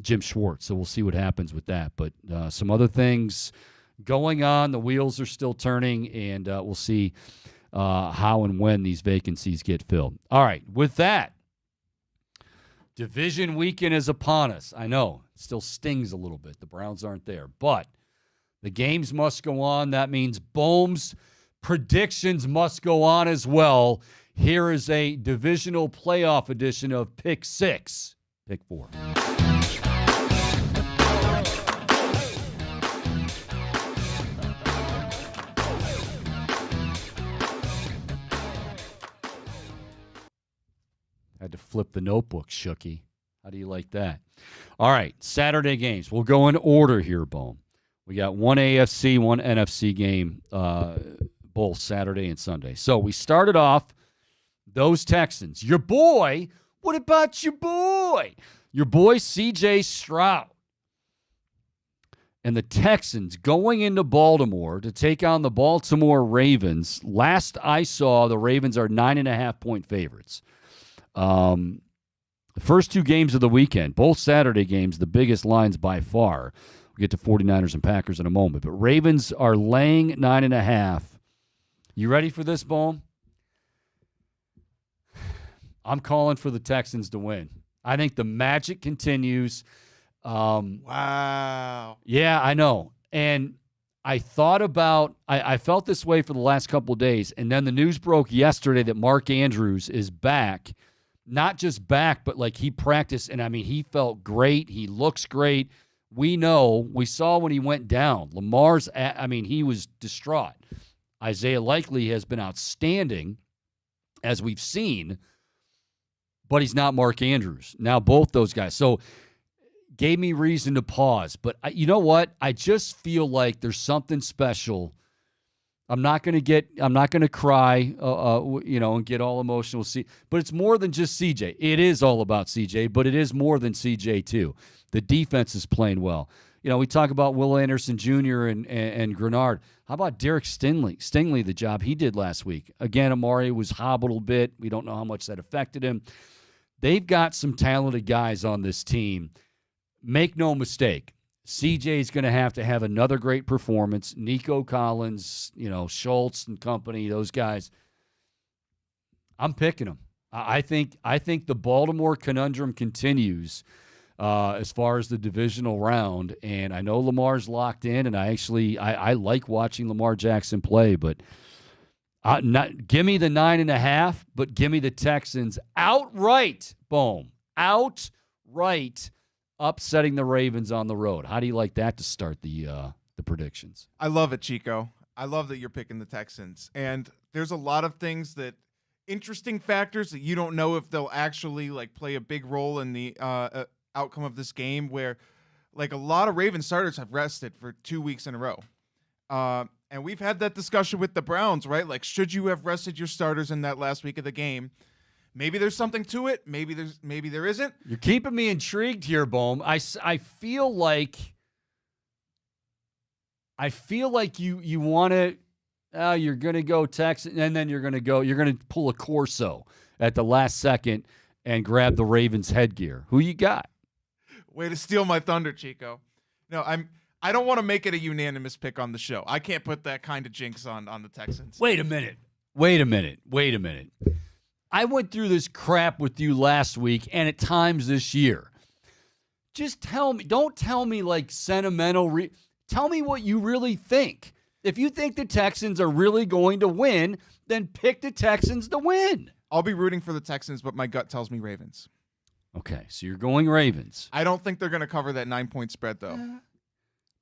Jim Schwartz. So we'll see what happens with that. But some other things going on. The wheels are still turning, and we'll see how and when these vacancies get filled. All right, with that, division weekend is upon us. I know it still stings a little bit. The Browns aren't there, but the games must go on. That means Bohm's predictions must go on as well. Here is a divisional playoff edition of Pick 6. Pick 4. Had to flip the notebook, Shooky. How do you like that? All right, Saturday games. We'll go in order here, Bohm. We got one AFC, one NFC game, both Saturday and Sunday. So we started off those Texans. Your boy, what about your boy? Your boy C.J. Stroud. And the Texans going into Baltimore to take on the Baltimore Ravens. Last I saw, the Ravens are 9.5-point favorites. The first two games of the weekend, both Saturday games, the biggest lines by far. We'll get to 49ers and Packers in a moment. But Ravens are laying 9.5. You ready for this, Bohm? I'm calling for the Texans to win. I think the magic continues. Wow. Yeah, I know. And I thought about I felt this way for the last couple of days, and then the news broke yesterday that Mark Andrews is back. Not just back, but like he practiced, and I mean, he felt great. He looks great. We saw when he went down. He was distraught. Isaiah Likely has been outstanding, as we've seen, but he's not Mark Andrews. Now both those guys. So gave me reason to pause. But you know what? I just feel like there's something special. I'm not going to cry, and get all emotional. But it's more than just CJ. It is all about CJ, but it is more than CJ too. The defense is playing well. We talk about Will Anderson Jr. and Grenard. How about Derek Stingley, the job he did last week? Again, Amari was hobbled a bit. We don't know how much that affected him. They've got some talented guys on this team. Make no mistake, CJ is going to have another great performance. Nico Collins, Schultz and company, those guys. I'm picking them. I think the Baltimore conundrum continues as far as the divisional round, and I know Lamar's locked in, and I like watching Lamar Jackson play, but give me the 9.5, but give me the Texans outright. Boom, outright. Upsetting the Ravens on the road. How do you like that to start the predictions? I love it, Chico. I love that you're picking the Texans. And there's a lot of interesting factors that you don't know if they'll actually play a big role in the outcome of this game, where a lot of Ravens starters have rested for 2 weeks in a row. And we've had that discussion with the Browns, right? Should you have rested your starters in that last week of the game? Maybe there's something to it. Maybe there isn't. You're keeping me intrigued here, Bohm. I feel like you want to. You're going to go Texas, and then you're going to pull a Corso at the last second and grab the Ravens headgear. Who you got? Way to steal my thunder, Chico. No, I don't want to make it a unanimous pick on the show. I can't put that kind of jinx on the Texans. Wait a minute. I went through this crap with you last week and at times this year. Just tell me. Don't tell me sentimental. Tell me what you really think. If you think the Texans are really going to win, then pick the Texans to win. I'll be rooting for the Texans, but my gut tells me Ravens. Okay, so you're going Ravens. I don't think they're going to cover that 9-point spread, though.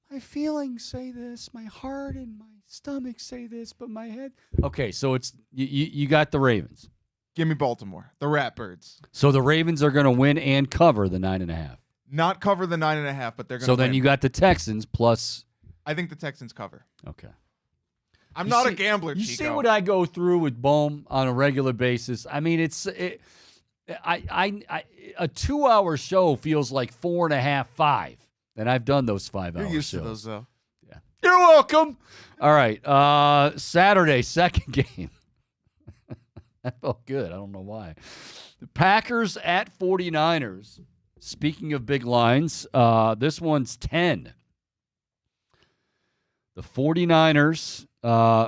My feelings say this. My heart and my stomach say this, but my head. Okay, so it's you got the Ravens. Give me Baltimore, the Ratbirds. So the Ravens are going to win and cover the 9.5. Not cover the 9.5, but they're going to. So then you got the Texans plus. I think the Texans cover. Okay. I'm not a gambler, You Chico. see what I go through with Bohm on a regular basis. I mean, a 2-hour show feels like 4.5, 5, and I've done those 5-hour shows. You're used to those, though. Yeah. You're welcome. All right. Saturday, second game. That felt good. I don't know why. The Packers at 49ers. Speaking of big lines, this one's 10. The 49ers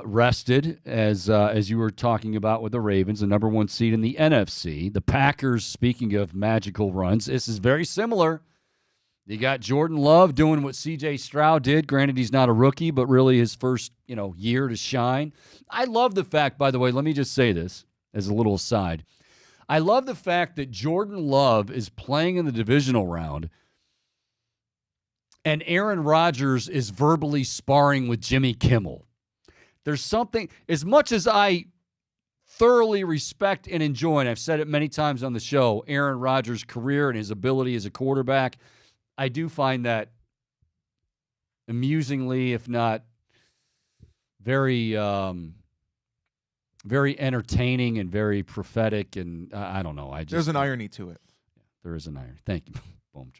rested, as you were talking about with the Ravens, the number 1 seed in the NFC. The Packers, speaking of magical runs, this is very similar. You got Jordan Love doing what C.J. Stroud did. Granted, he's not a rookie, but really his first year to shine. I love the fact, by the way, let me just say this as a little aside. I love the fact that Jordan Love is playing in the divisional round and Aaron Rodgers is verbally sparring with Jimmy Kimmel. There's something, as much as I thoroughly respect and enjoy, and I've said it many times on the show, Aaron Rodgers' career and his ability as a quarterback, I do find that amusingly, if not very very entertaining and very prophetic, and I don't know. There's an irony to it. There is an irony. Thank you, Bohm.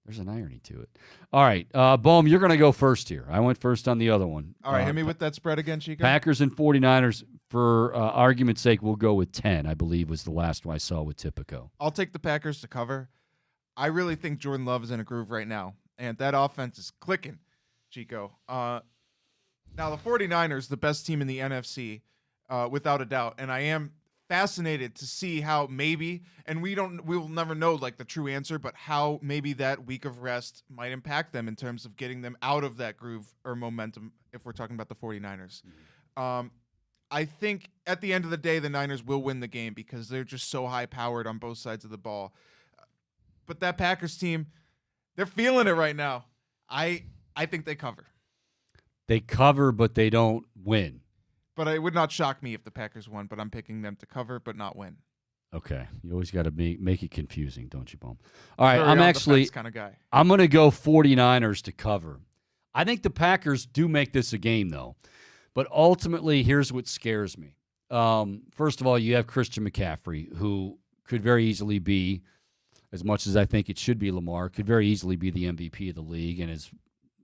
There's an irony to it. All right, Bohm, you're going to go first here. I went first on the other one. All right, hit me with that spread again, Chico. Packers and 49ers, for argument's sake, we'll go with 10, I believe was the last one I saw with Tipico. I'll take the Packers to cover. I really think Jordan Love is in a groove right now, and that offense is clicking, Chico. Now, the 49ers, the best team in the NFC, without a doubt, and I am fascinated to see how maybe, and we will never know like the true answer, but how maybe that week of rest might impact them in terms of getting them out of that groove or momentum if we're talking about the 49ers. I think at the end of the day, the Niners will win the game because they're just so high-powered on both sides of the ball. But that Packers team, they're feeling it right now. I think they cover. They cover, but they don't win. But it would not shock me if the Packers won, but I'm picking them to cover but not win. Okay. You always got to make it confusing, don't you, Boom? All right, Very I'm on the actually fence kind of guy. I'm going to go 49ers to cover. I think the Packers do make this a game, though. But ultimately, here's what scares me. First of all, you have Christian McCaffrey, who could very easily be, as much as I think it should be Lamar, could very easily be the MVP of the league and is,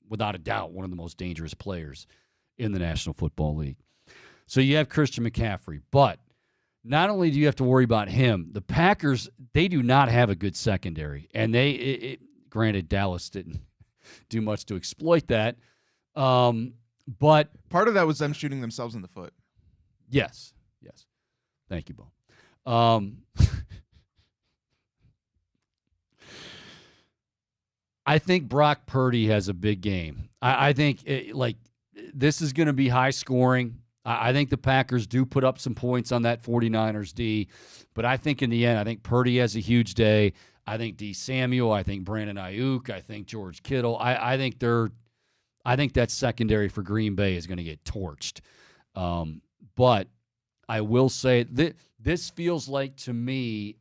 without a doubt, one of the most dangerous players in the National Football League. So you have Christian McCaffrey. But not only do you have to worry about him, the Packers, they do not have a good secondary. And granted, Dallas didn't do much to exploit that. But part of that was them shooting themselves in the foot. Yes. Thank you, Bo. I think Brock Purdy has a big game. I think this is going to be high scoring. I think the Packers do put up some points on that 49ers D, but I think in the end, I think Purdy has a huge day. I think D. Samuel. I think Brandon Ayuk. I think George Kittle. I think that secondary for Green Bay is going to get torched. But I will say this feels like to me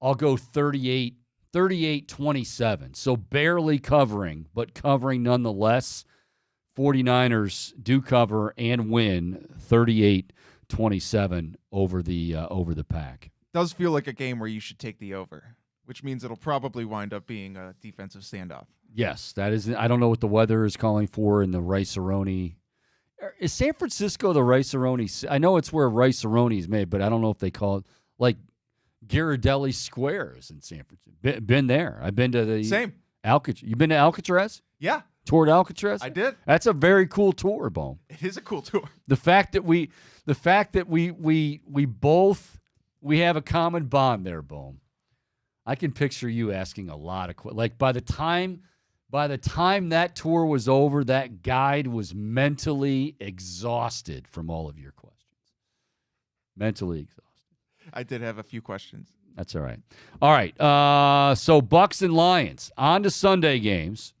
I'll go 38-27. So barely covering, but covering nonetheless. 49ers do cover and win 38-27 over the Pack. Does feel like a game where you should take the over, which means it'll probably wind up being a defensive standoff. Yes, that is. I don't know what the weather is calling for in the Rice-A-Roni. Is San Francisco the Rice-A-Roni? I know it's where Rice-A-Roni is made, but I don't know if they call it like Ghirardelli Square is in San Francisco. Been there. I've been to the same Alcatraz. You been to Alcatraz? Yeah. Toured Alcatraz? I did. That's a very cool tour, Bohm. It is a cool tour. The fact that we both have a common bond there, Bohm. I can picture you asking a lot of questions. Like by the time that tour was over, that guide was mentally exhausted from all of your questions. Mentally exhausted. I did have a few questions. That's all right. All right. So Bucks and Lions on to Sunday games.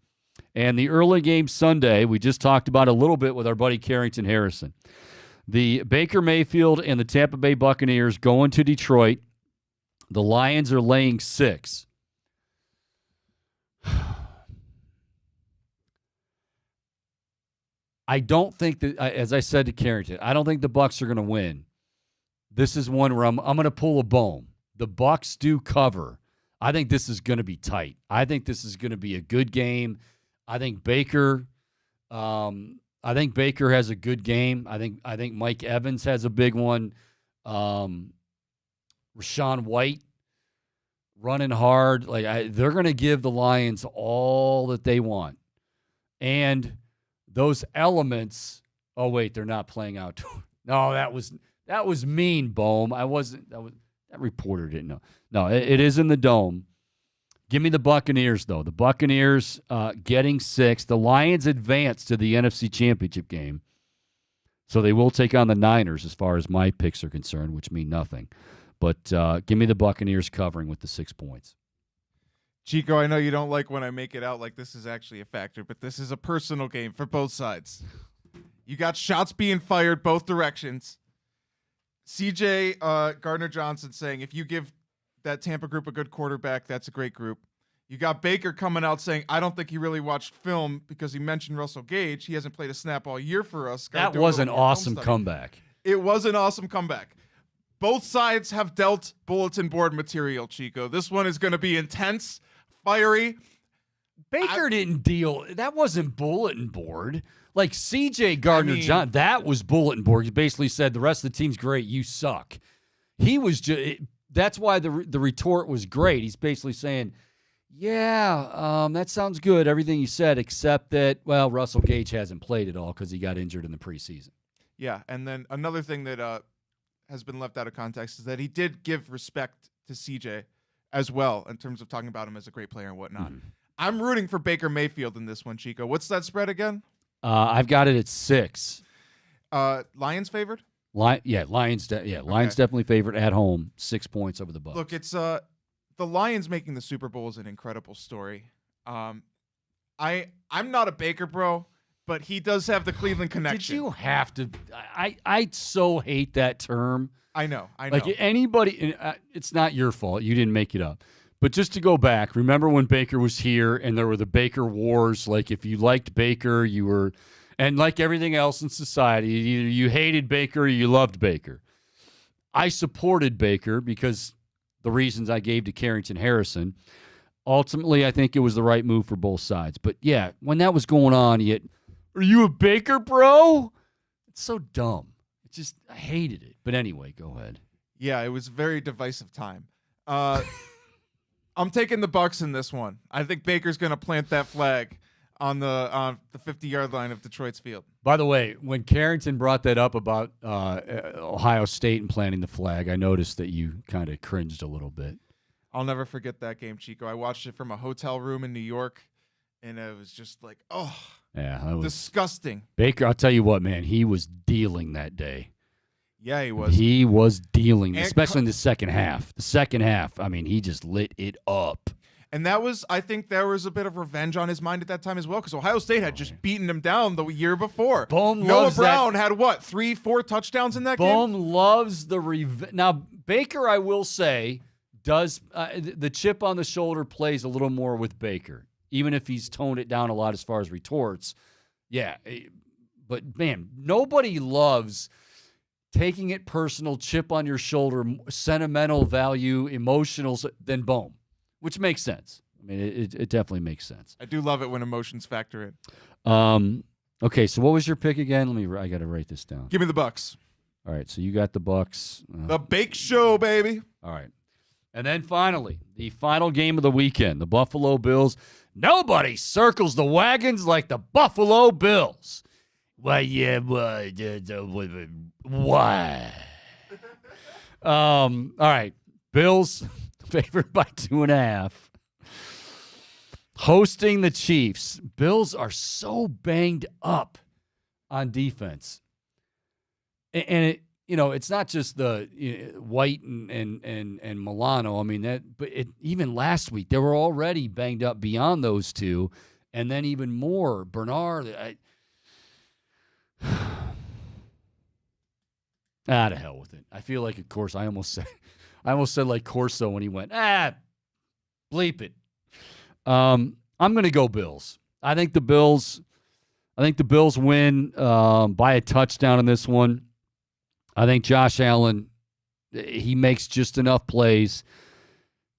And the early game Sunday, we just talked about a little bit with our buddy Carrington Harrison. The Baker Mayfield and the Tampa Bay Buccaneers going to Detroit. The Lions are laying 6. I don't think that, as I said to Carrington, I don't think the Bucks are going to win. This is one where I'm going to pull a bone. The Bucks do cover. I think this is going to be tight. I think this is going to be a good game. I think Baker has a good game. I think Mike Evans has a big one. Rashawn White running hard. They're going to give the Lions all that they want. And those elements. Oh wait, they're not playing out. No, that was mean, Bohm. That reporter didn't know. No, it is in the Dome. Give me the Buccaneers, though. The Buccaneers getting 6. The Lions advance to the NFC Championship game. So they will take on the Niners as far as my picks are concerned, which mean nothing. But give me the Buccaneers covering with the 6 points. Chico, I know you don't like when I make it out like this is actually a factor, but this is a personal game for both sides. You got shots being fired both directions. CJ Gardner-Johnson saying, if you give that Tampa group a good quarterback, that's a great group. You got Baker coming out saying, I don't think he really watched film because he mentioned Russell Gage. He hasn't played a snap all year for us. That was an awesome comeback. It was an awesome comeback. Both sides have dealt bulletin board material, Chico. This one is going to be intense, fiery. Baker didn't deal. That wasn't bulletin board. Like CJ Gardner-Johnson, that was bulletin board. He basically said the rest of the team's great. You suck. He was just. That's why the retort was great. He's basically saying, yeah, that sounds good, everything you said, except that, well, Russell Gage hasn't played at all because he got injured in the preseason. Yeah, and then another thing that has been left out of context is that he did give respect to CJ as well in terms of talking about him as a great player and whatnot. I'm rooting for Baker Mayfield in this one, Chico. What's that spread again? I've got it at 6. Lions favored? Lions definitely favored at home. 6 points over the Bucs. Look, it's the Lions making the Super Bowl is an incredible story. I'm not a Baker bro, but he does have the Cleveland connection. Did you have to? I so hate that term. I know. Like anybody, it's not your fault. You didn't make it up. But just to go back, remember when Baker was here and there were the Baker wars? Like if you liked Baker, you were, and like everything else in society, either you hated Baker or you loved Baker. I supported Baker because the reasons I gave to Carrington Harrison. Ultimately, I think it was the right move for both sides. But yeah, when that was going on, are you a Baker bro? It's so dumb. I hated it. But anyway, go ahead. Yeah, it was a very divisive time. I'm taking the Bucs in this one. I think Baker's going to plant that flag on the 50-yard line of Detroit's field. By the way, when Carrington brought that up about Ohio State and planting the flag, I noticed that you kind of cringed a little bit. I'll never forget that game, Chico. I watched it from a hotel room in New York, and it was just like, yeah, that was disgusting. Baker, I'll tell you what, man, he was dealing that day. Yeah, he was. He was dealing, And especially in the second half. The second half, I mean, he just lit it up. And I think there was a bit of revenge on his mind at that time as well, because Ohio State had just beaten him down the year before. Bohm Noah loves Brown had what, 3-4 touchdowns in that game? Bohm loves the revenge. Now, Baker, I will say, does the chip on the shoulder plays a little more with Baker, even if he's toned it down a lot as far as retorts. Yeah, but man, nobody loves taking it personal, chip on your shoulder, sentimental value, emotional than Bohm, which makes sense. I mean, it definitely makes sense. I do love it when emotions factor in. Okay, so what was your pick again? I got to write this down. Give me the Bucs. All right, so you got the Bucs. The Bake Show, baby. All right. And then finally, the final game of the weekend, the Buffalo Bills. Nobody circles the wagons like the Buffalo Bills. Why? All right. Bills favored by 2.5. Hosting the Chiefs. Bills are so banged up on defense. And it's not just the White and Milano. I mean, even last week, they were already banged up beyond those two. And then even more, Bernard. To hell with it. I feel like, of course, I almost said like Corso when he went, bleep it. I'm going to go Bills. I think the Bills win by a touchdown in this one. I think Josh Allen, he makes just enough plays.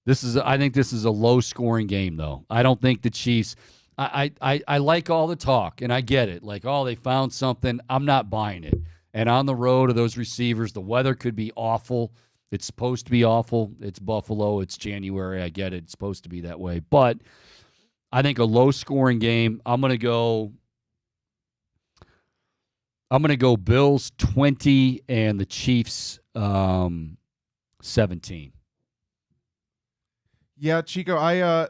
I think this is a low-scoring game, though. I don't think the Chiefs. I like all the talk, and I get it. Like, they found something. I'm not buying it. And on the road of those receivers, the weather could be awful. It's supposed to be awful. It's Buffalo. It's January. I get it. It's supposed to be that way. But I think a low-scoring game. I'm going to go Bills 20 and the Chiefs 17. Yeah, Chico,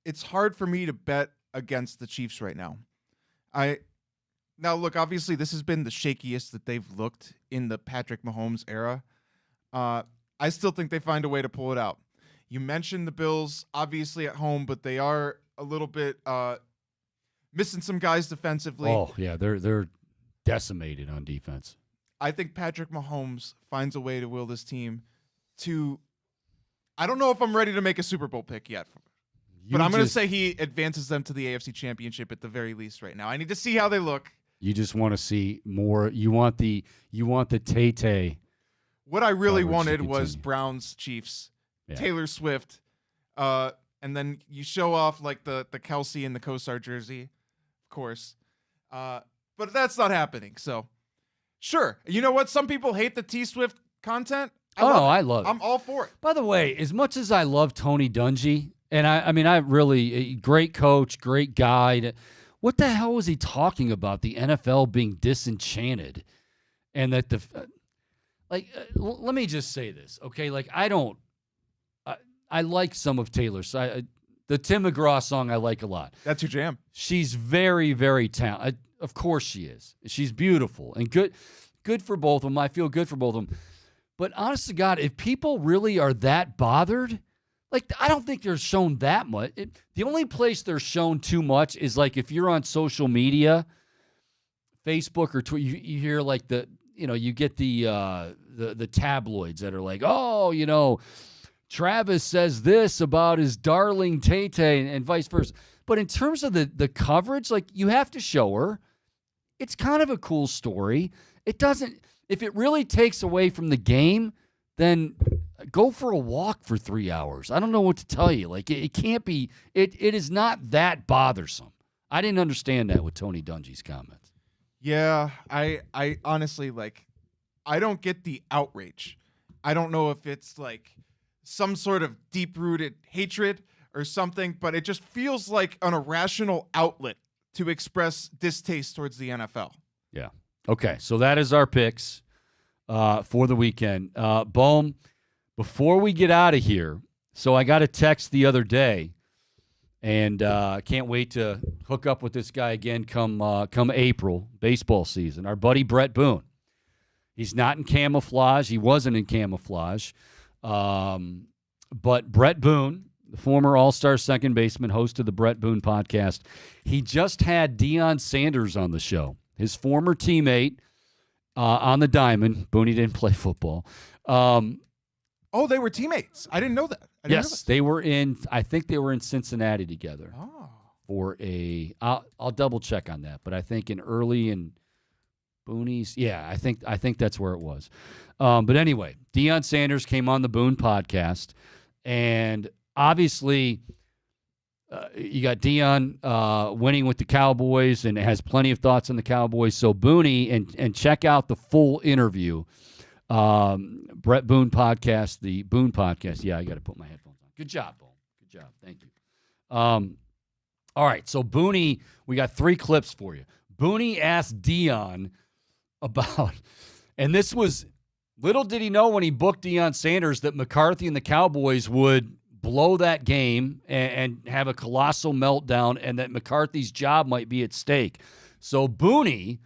it's hard for me to bet against the Chiefs right now. Now, look, obviously this has been the shakiest that they've looked in the Patrick Mahomes era. I still think they find a way to pull it out. You mentioned the Bills, obviously at home, but they are a little bit missing some guys defensively. Oh, yeah, they're decimated on defense. I think Patrick Mahomes finds a way to will this team to – I don't know if I'm ready to make a Super Bowl pick yet, but I'm going to say he advances them to the AFC Championship at the very least right now. I need to see how they look. You just want to see more. You want the Tay-Tay. What I really wanted was Browns Chiefs, Taylor Swift, and then you show off like the Kelsey and the Kosar jersey, of course. But that's not happening. So, sure. You know what? Some people hate the T-Swift content. I love it. I'm all for it. By the way, as much as I love Tony Dungy, and I really great coach, great guy. What the hell was he talking about? The NFL being disenchanted. and that let me just say this, okay? Like, I like some of Taylor's. The Tim McGraw song I like a lot. That's your jam. She's very, very talented. Of course she is. She's beautiful and good for both of them. I feel good for both of them. But honest to God, if people really are that bothered, like, I don't think they're shown that much. The only place they're shown too much is, like, if you're on social media, Facebook or Twitter, you hear, like, you get the tabloids that are like, oh, Travis says this about his darling Tay-Tay and vice versa. But in terms of the coverage, like, you have to show her. It's kind of a cool story. It doesn't – if it really takes away from the game, then go for a walk for 3 hours. I don't know what to tell you. Like, it can't be – it is not that bothersome. I didn't understand that with Tony Dungy's comments. Yeah, I honestly, like, I don't get the outrage. I don't know if it's, like – some sort of deep-rooted hatred or something, but it just feels like an irrational outlet to express distaste towards the NFL. Yeah. Okay, so that is our picks for the weekend. Bohm, before we get out of here, so I got a text the other day, and can't wait to hook up with this guy again come April, baseball season. Our buddy Brett Boone. He's not in camouflage. He wasn't in camouflage. But Brett Boone, the former All-Star second baseman, host of the Brett Boone podcast, he just had Deion Sanders on the show, his former teammate on the diamond. Booney didn't play football. Oh, they were teammates. I didn't know that. Yes, they were I think they were in Cincinnati together for I'll double check on that, but I think in Booney's, yeah, I think that's where it was. But anyway, Deion Sanders came on the Boone podcast, and obviously you got Deion winning with the Cowboys and has plenty of thoughts on the Cowboys. So Booney, and check out the full interview, Brett Boone podcast, the Boone podcast. Yeah, I got to put my headphones on. Good job, Boone. Good job. Thank you. All right, so Booney, we got 3 clips for you. Booney asked Deion about, and this was, little did he know when he booked Deion Sanders that McCarthy and the Cowboys would blow that game and have a colossal meltdown, and that McCarthy's job might be at stake. So Booney,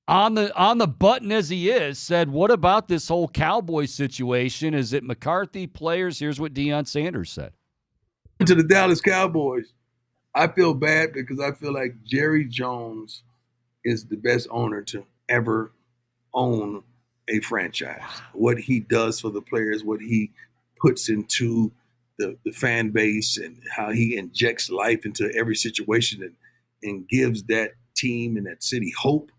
on the button as he is, said, what about this whole Cowboys situation? Is it McCarthy players? Here's what Deion Sanders said. To the Dallas Cowboys, I feel bad because I feel like Jerry Jones is the best owner to ever own a franchise. What he does for the players, what he puts into the fan base, and how he injects life into every situation and gives that team and that city hope.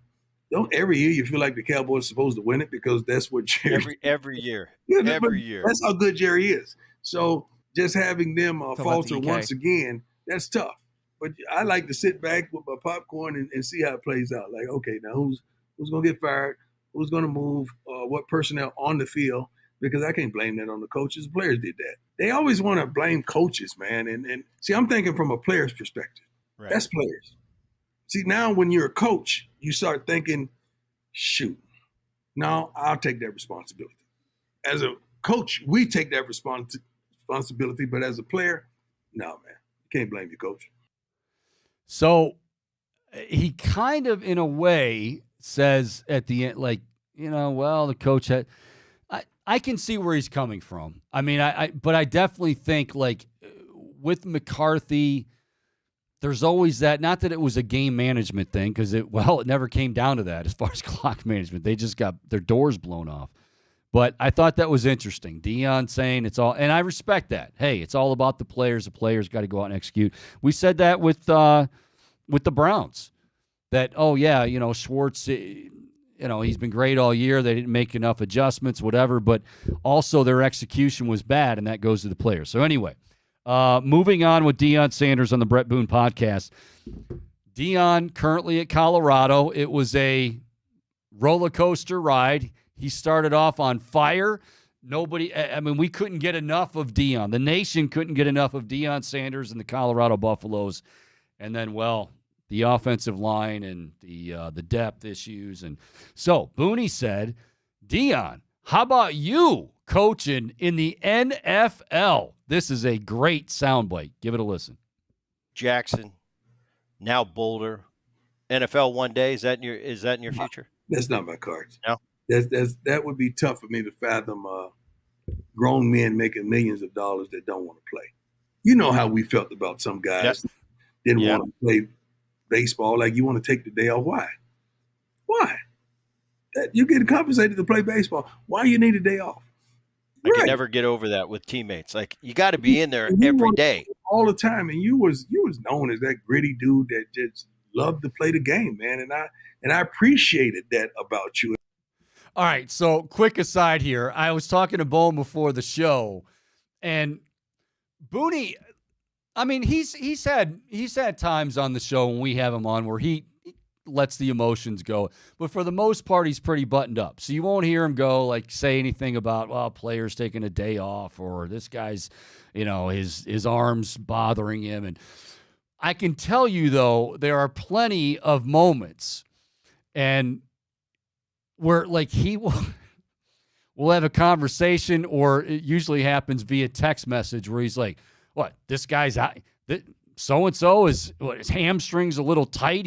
Don't every year you feel like the Cowboys are supposed to win it because that's what Jerry every year. Yeah, every year. That's how good Jerry is. So just having them falter once again, that's tough. But I like to sit back with my popcorn and see how it plays out. Like, okay, now who's going to get fired? Who's going to move? What personnel on the field? Because I can't blame that on the coaches. The players did that. They always want to blame coaches, man. And see, I'm thinking from a player's perspective. Right. That's players. See, now when you're a coach, you start thinking, shoot, no, I'll take that responsibility. As a coach, we take that responsibility, but as a player, no, man, you can't blame your coach. So he kind of, in a way, says at the end, like, well, the coach had. I can see where he's coming from. I mean, but I definitely think, like, with McCarthy, there's always that. Not that it was a game management thing, because it never came down to that as far as clock management. They just got their doors blown off. But I thought that was interesting. Deion saying it's all, and I respect that. Hey, it's all about the players. The players got to go out and execute. We said that with the Browns. That, Schwartz, he's been great all year. They didn't make enough adjustments, whatever. But also their execution was bad, and that goes to the players. So anyway, moving on with Deion Sanders on the Brett Boone podcast. Deion currently at Colorado. It was a roller coaster ride. He started off on fire. We couldn't get enough of Deion. The nation couldn't get enough of Deion Sanders and the Colorado Buffaloes. And then, the offensive line and the depth issues. And so Booney said, Dion, how about you coaching in the NFL? This is a great soundbite. Give it a listen. Jackson, now Boulder, NFL one day. Is that in your future? That's not my cards. No. That would be tough for me to fathom. Grown men making millions of dollars that don't want to play. You know how we felt about some guys didn't want to play baseball. Like, you want to take the day off. Why? You get compensated to play baseball. Why you need a day off? I can never get over that with teammates. Like, you got to be in there every day, all the time. And you was known as that gritty dude that just loved to play the game, man. And I appreciated that about you. All right, so quick aside here. I was talking to Bone before the show, and Booney, I mean, he's had times on the show when we have him on where he lets the emotions go, but for the most part, he's pretty buttoned up. So you won't hear him say anything about, well, players taking a day off, or this guy's, his arms bothering him. And I can tell you, though, there are plenty of moments and where he we'll have a conversation, or it usually happens via text message, where he's like, what, this guy's out, so-and-so is, his hamstring's a little tight,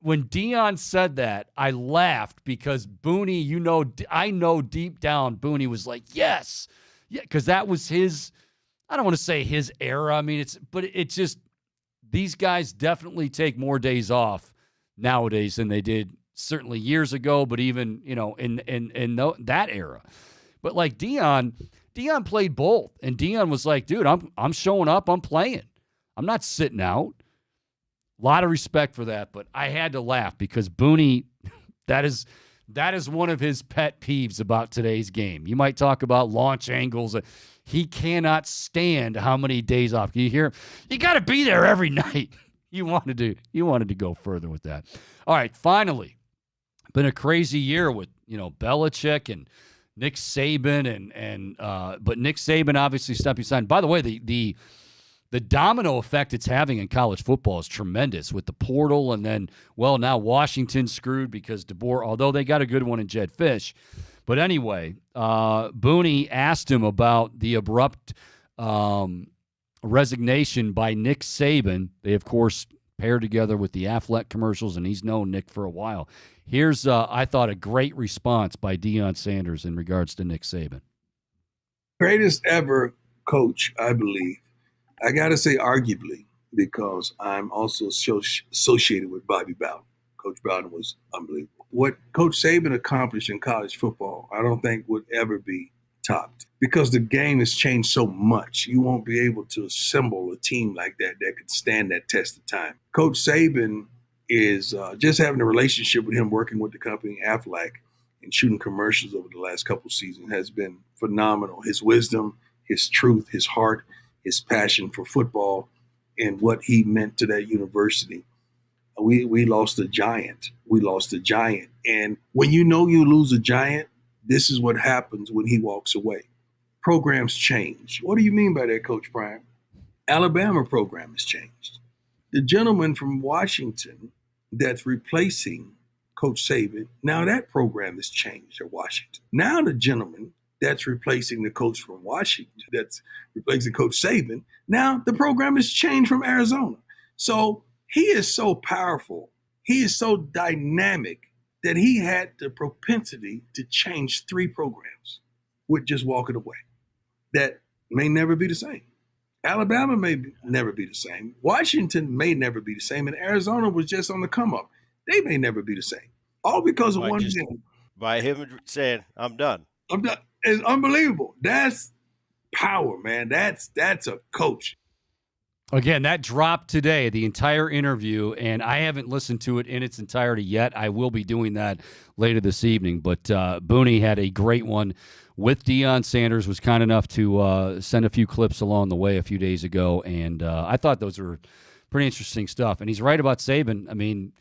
when Dion said that, I laughed, because Booney, I know deep down Booney was like, yes, yeah, because that was his, I don't want to say his era, I mean, it's just, these guys definitely take more days off nowadays than they did certainly years ago, but even, in that era. But like Dion played both, and Dion was like, dude, I'm showing up, I'm playing. I'm not sitting out. A lot of respect for that, but I had to laugh because Booney, that is one of his pet peeves about today's game. You might talk about launch angles. He cannot stand how many days off. You hear, you got to be there every night. You wanted to go further with that. All right, finally, been a crazy year with Belichick and Nick Saban but Nick Saban obviously stepping aside. By the way, the domino effect it's having in college football is tremendous with the portal, and then now Washington's screwed because DeBoer, although they got a good one in Jed Fish. But anyway, Booney asked him about the abrupt resignation by Nick Saban. They, of course, paired together with the Affleck commercials, and he's known Nick for a while. Here's, I thought, a great response by Deion Sanders in regards to Nick Saban. Greatest ever coach, I believe. I got to say arguably, because I'm also associated with Bobby Bowden. Coach Bowden was unbelievable. What Coach Saban accomplished in college football, I don't think would ever be topped, because the game has changed so much. You won't be able to assemble a team like that could stand that test of time. Coach Saban is just having a relationship with him, working with the company Affleck and shooting commercials over the last couple seasons has been phenomenal. His wisdom, his truth, his heart, his passion for football, and what he meant to that university. We lost a giant. And when you lose a giant, this is what happens when he walks away. Programs change. What do you mean by that, Coach Prime? Alabama program has changed. The gentleman from Washington that's replacing Coach Saban, now that program has changed at Washington. Now the gentleman that's replacing the coach from Washington, that's replacing Coach Saban, now the program has changed from Arizona. So he is so powerful. He is so dynamic that he had the propensity to change 3 programs with just walking away. That may never be the same. Alabama may never be the same. Washington may never be the same. And Arizona was just on the come up. They may never be the same. All because of one thing. By him saying, I'm done. I'm done. It's unbelievable. That's power, man. That's a coach. Again, that dropped today, the entire interview, and I haven't listened to it in its entirety yet. I will be doing that later this evening. But Booney had a great one with Deion Sanders, was kind enough to send a few clips along the way a few days ago, and I thought those were pretty interesting stuff. And he's right about Saban. I mean,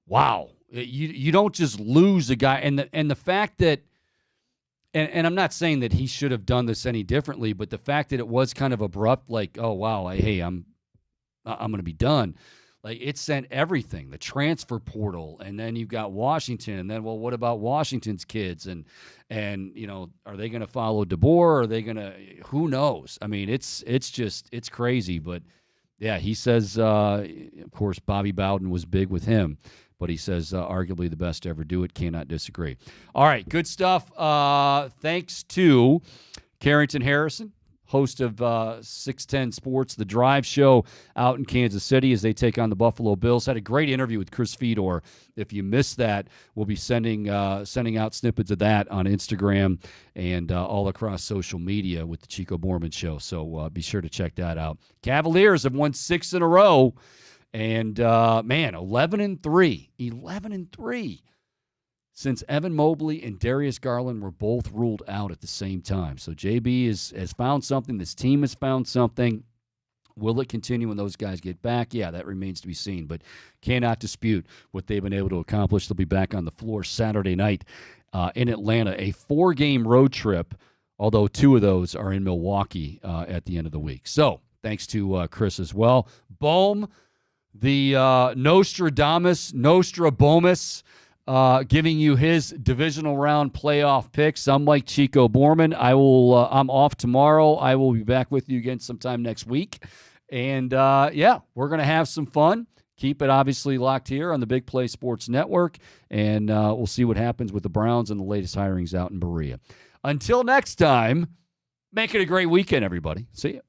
wow. You don't just lose a guy. And the fact that, and I'm not saying that he should have done this any differently, but the fact that it was kind of abrupt, like, oh, wow, hey, I'm I'm going to be done. Like, it sent everything, the transfer portal, and then you've got Washington, and then, well, what about Washington's kids? And are they going to follow DeBoer? Or are they going to? Who knows? I mean, it's crazy. But yeah, he says, of course, Bobby Bowden was big with him, but he says arguably the best to ever do it. Cannot disagree. All right, good stuff. Thanks to Carrington Harrison, host of 610 Sports, The Drive Show out in Kansas City as they take on the Buffalo Bills. Had a great interview with Chris Fedor. If you missed that, we'll be sending out snippets of that on Instagram and all across social media with the Chico Borman Show. So be sure to check that out. Cavaliers have won 6 in a row. And, 11-3. 11-3. Since Evan Mobley and Darius Garland were both ruled out at the same time. So JB has found something. This team has found something. Will it continue when those guys get back? Yeah, that remains to be seen. But cannot dispute what they've been able to accomplish. They'll be back on the floor Saturday night in Atlanta. A 4-game road trip, although 2 of those are in Milwaukee at the end of the week. So thanks to Chris as well. Bohm, the Nostradamus, giving you his divisional round playoff picks. I'm like Chico Borman. I'm off tomorrow. I will be back with you again sometime next week. And we're going to have some fun. Keep it obviously locked here on the Big Play Sports Network. And we'll see what happens with the Browns and the latest hirings out in Berea. Until next time, make it a great weekend, everybody. See ya.